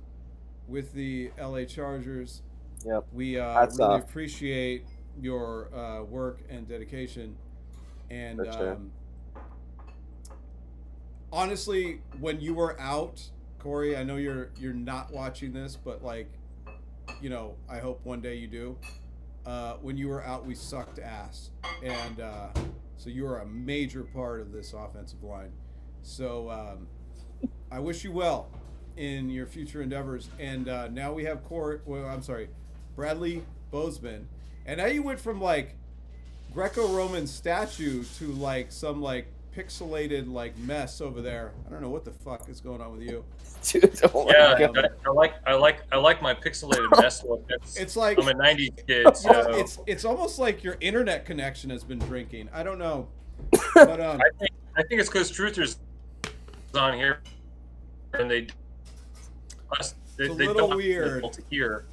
S1: with the LA Chargers.
S3: Yep.
S1: We
S3: Hats
S1: really
S3: off.
S1: appreciate your work and dedication, and
S3: For sure.
S1: honestly, when you were out, Corey, I know you're not watching this, but like, you know, I hope one day you do. When you were out, we sucked ass, and so you are a major part of this offensive line. So I wish you well in your future endeavors. And now we have Bradley Bozeman, and now you went from like Greco-Roman statue to like some like pixelated like mess over there. I don't know what the fuck is going on with you.
S3: Dude, oh my
S2: Yeah,
S3: God.
S2: I like my pixelated mess look.
S1: It's like
S2: I'm a '90s kid, so
S1: you know, it's almost like your internet connection has been drinking. I don't know, but
S2: I think it's because Truthers on here, and they
S1: a little
S2: don't
S1: weird.
S2: want people to hear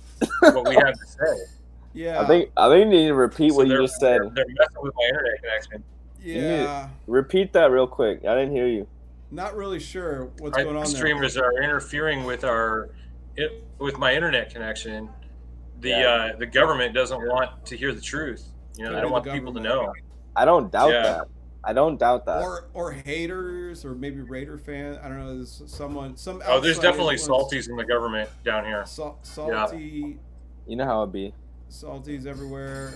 S2: what we have to say.
S1: yeah,
S3: I think you need to repeat
S2: So
S3: what you
S2: they're-
S3: just said.
S2: They're messing with my internet connection.
S1: yeah.
S3: Repeat that real quick. I didn't hear you.
S1: Not really sure what's
S2: Our
S1: going on there.
S2: streamers are interfering with with my internet connection. The government doesn't want to hear the truth. You know,
S1: Could
S2: they
S1: be
S2: don't want
S1: the
S2: people to
S1: government.
S2: know.
S3: I don't doubt
S2: Yeah.
S3: that. I don't doubt that.
S1: Or haters, or maybe Raider fan. I don't know. There's some.
S2: Oh, there's
S1: outside
S2: definitely
S1: influence.
S2: salties in the government down here.
S1: Salty.
S3: You know how it be.
S1: Salties everywhere.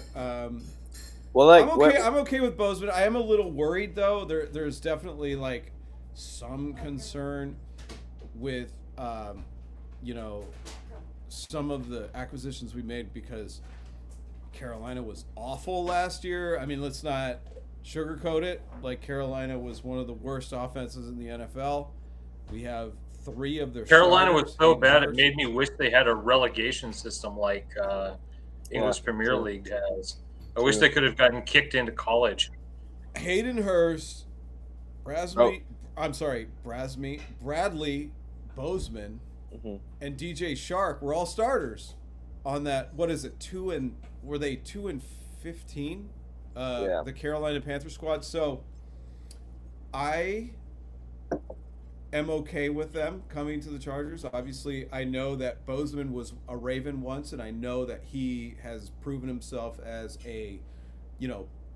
S3: Well, like,
S1: I'm okay with Bozeman. I am a little worried though. There's definitely like some concern with you know, some of the acquisitions we made, because Carolina was awful last year. I mean, let's not sugarcoat it. Like, Carolina was one of the worst offenses in the NFL. We have 3 of their
S2: Carolina was
S1: starters
S2: so
S1: in
S2: bad it
S1: March.
S2: made me wish they had a relegation system like English Premier
S3: true.
S2: League has. I wish
S3: True.
S2: they could have gotten kicked into college.
S1: Hayden Hurst, Bradley Bozeman,
S3: Mm-hmm.
S1: and DJ Shark were all starters on that. What is it? Were they 2-15? The Carolina Panther squad. So I am okay with them coming to the Chargers. Obviously, I know that Bozeman was a Raven once, and I know that he has proven himself as a,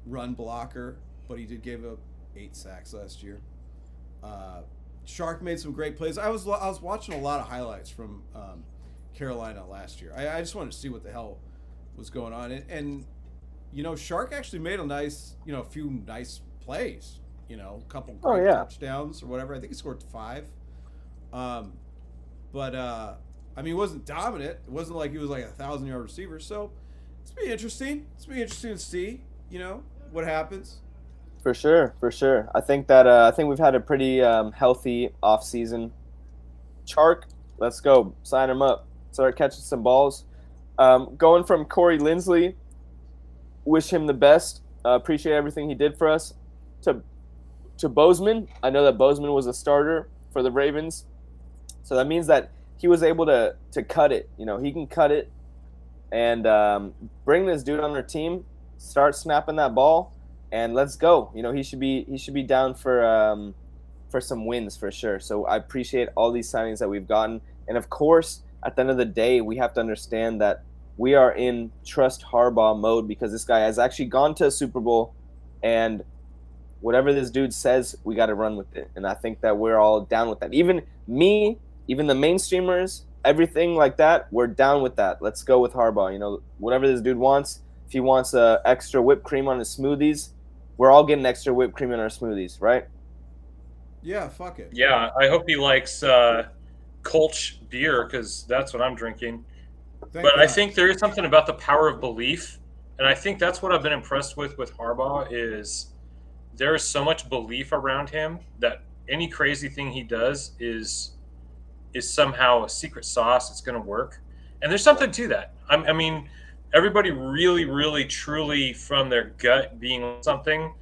S1: run blocker. But he did give up 8 sacks last year. Shark made some great plays. I was watching a lot of highlights from Carolina last year. I just wanted to see what the hell was going on, and Shark actually made a few nice plays. A couple great touchdowns or whatever. I think he scored 5. But he wasn't dominant. It wasn't like he was like a 1,000-yard receiver. So it's be interesting. It's be interesting to see what happens.
S3: For sure. I think we've had a pretty healthy offseason. Chark, let's go. Sign him up. Start catching some balls. Going from Corey Linsley, wish him the best. Appreciate everything he did for us. To Bozeman, I know that Bozeman was a starter for the Ravens. So that means that he was able to cut it. He can cut it and bring this dude on their team, start snapping that ball. And let's go. He should be down for some wins for sure. So I appreciate all these signings that we've gotten. And of course, at the end of the day, we have to understand that we are in trust Harbaugh mode because this guy has actually gone to a Super Bowl, and whatever this dude says, we got to run with it. And I think that we're all down with that. Even me, even the mainstreamers, everything like that, we're down with that. Let's go with Harbaugh. Whatever this dude wants. If he wants extra whipped cream on his smoothies, we're all getting extra whipped cream in our smoothies, right?
S1: Yeah, fuck it.
S2: Yeah, I hope he likes Kolsch beer because that's what I'm drinking.
S1: Thank
S2: But
S1: God.
S2: I think there is something about the power of belief, and I think that's what I've been impressed with Harbaugh is there is so much belief around him that any crazy thing he does is somehow a secret sauce. It's going to work, and there's something to that. I mean, everybody really, really, truly from their gut being something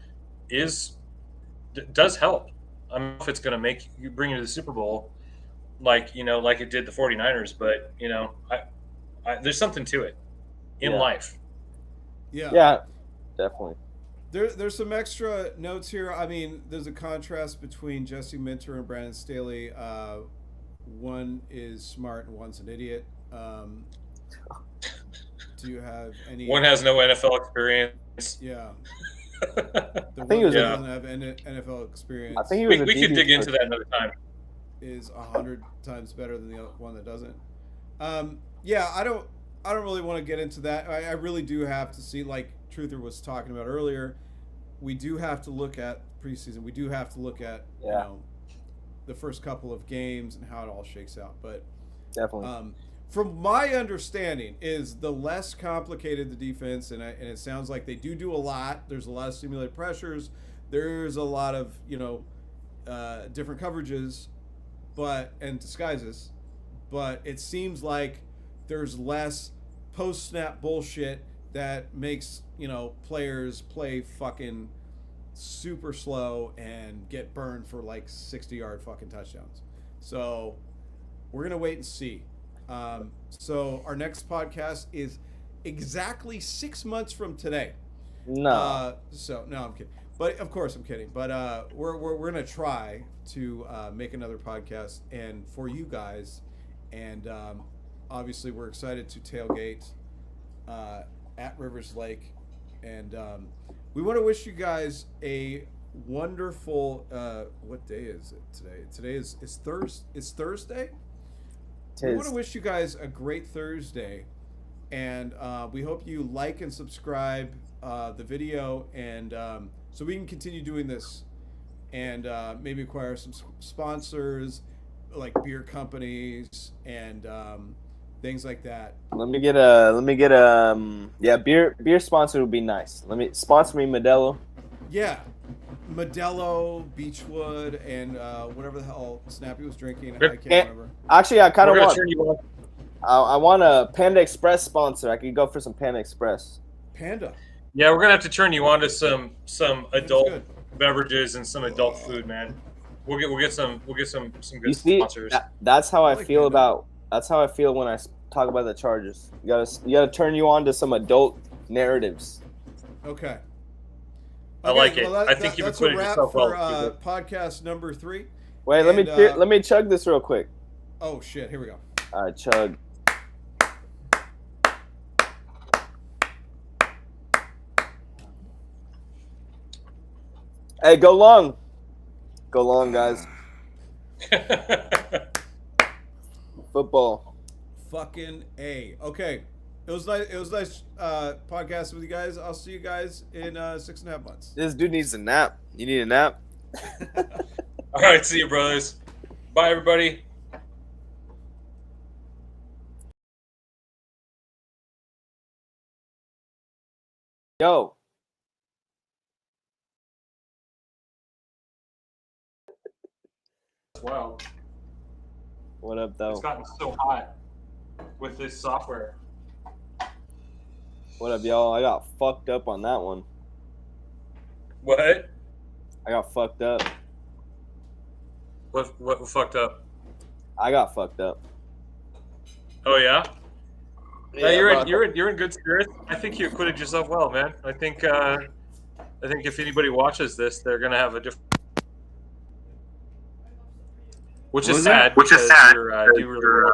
S2: does help. I don't know if it's going to make you bring you to the Super Bowl like it did the 49ers, but there's something to it in life.
S1: Yeah,
S3: definitely.
S1: There's some extra notes here. I mean, there's a contrast between Jesse Minter and Brandon Staley. One is smart and one's an idiot. Do you have any?
S2: One has no NFL experience.
S1: Yeah.
S3: I think he was
S1: doesn't have NFL experience.
S3: I think he was.
S2: We could dig into that another time.
S1: Is 100 times better than the one that doesn't. Yeah, I don't really want to get into that. I really do have to see, like Truther was talking about earlier. We do have to look at preseason. We do have to look at the first couple of games and how it all shakes out. But
S3: definitely.
S1: From my understanding, is the less complicated the defense, and it sounds like they do a lot. There's a lot of simulated pressures. There's a lot of different coverages, and disguises. But it seems like there's less post snap bullshit that makes players play fucking super slow and get burned for like 60-yard fucking touchdowns. So we're gonna wait and see. So our next podcast is exactly 6 months from today.
S3: No.
S1: No, I'm kidding. But of course I'm kidding. But we're gonna try to make another podcast and for you guys, and obviously we're excited to tailgate at Rivers Lake, and we want to wish you guys a wonderful. What day is it today? Today is Thursday. It's Thursday. We want to wish you guys a great Thursday, and we hope you like and subscribe the video, and so we can continue doing this, and maybe acquire some sponsors like beer companies and things like that.
S3: Let me get a beer sponsor would be nice. Let me sponsor me, Modelo.
S1: Yeah. Modelo, Beechwood, and whatever the hell Snappy was drinking. I can't remember.
S3: Actually, I kind of want. I want a Panda Express sponsor. I could go for some Panda Express.
S1: Panda.
S2: Yeah, we're gonna have to turn you on to some adult
S1: good.
S2: beverages and some adult food, man. We'll get some
S3: You
S2: good
S3: see,
S2: sponsors.
S3: that's how I
S1: like
S3: feel
S1: Panda.
S3: about. That's how I feel when I talk about the Chargers. You gotta turn you on to some adult narratives.
S1: Okay.
S2: I like it.
S1: Well,
S2: I think you've
S1: that's a
S2: acquitted
S1: wrap
S2: yourself
S1: for
S2: well.
S1: podcast number 3.
S3: Wait,
S1: And,
S3: let me chug this real quick.
S1: Oh shit! Here we go.
S3: All right, chug. Hey, go long. Go long, guys. Football.
S1: Fucking A. Okay. It was nice. It was nice podcasting with you guys. I'll see you guys in 6.5 months.
S3: This dude needs a nap. You need a nap?
S2: All right, see you, brothers. Bye, everybody.
S3: Yo.
S2: Wow,
S3: What up, though?
S2: it's gotten so hot with this software.
S3: What up, y'all? I got fucked up on that one.
S2: What?
S3: I got fucked up.
S2: What fucked up?
S3: I got fucked up.
S2: Oh yeah.
S3: Yeah,
S2: You're in good spirits. I think you acquitted yourself well, man. I think if anybody watches this, they're gonna have a different. Which is sad. Which is sad. You're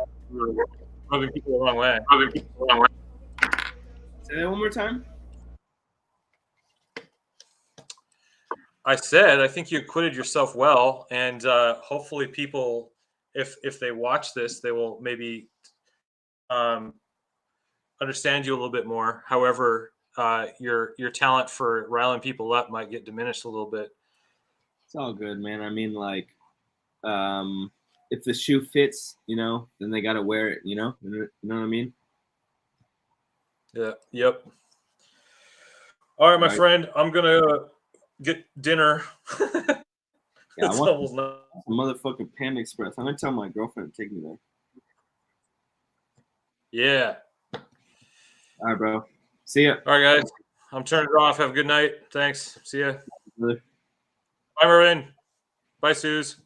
S2: rubbing people the wrong way.
S3: Say that one more time.
S2: I said I think you acquitted yourself well, and hopefully people, if they watch this, they will maybe understand you a little bit more. However, your talent for riling people up might get diminished a little bit.
S3: It's all good, man. I mean, like, if the shoe fits, then they gotta wear it. You know what I mean?
S2: Yeah. Yep. All right, my
S3: All right.
S2: friend. I'm gonna get dinner.
S3: Yeah, I
S2: It's
S3: want
S2: almost not.
S3: some motherfucking Panda Express. I'm gonna tell my girlfriend to take me there.
S2: Yeah.
S3: All right, bro. See ya.
S2: All right, guys. I'm turning it off. Have a good night. Thanks. See ya.
S3: Brother.
S2: Bye, Mervin. Bye, Suze.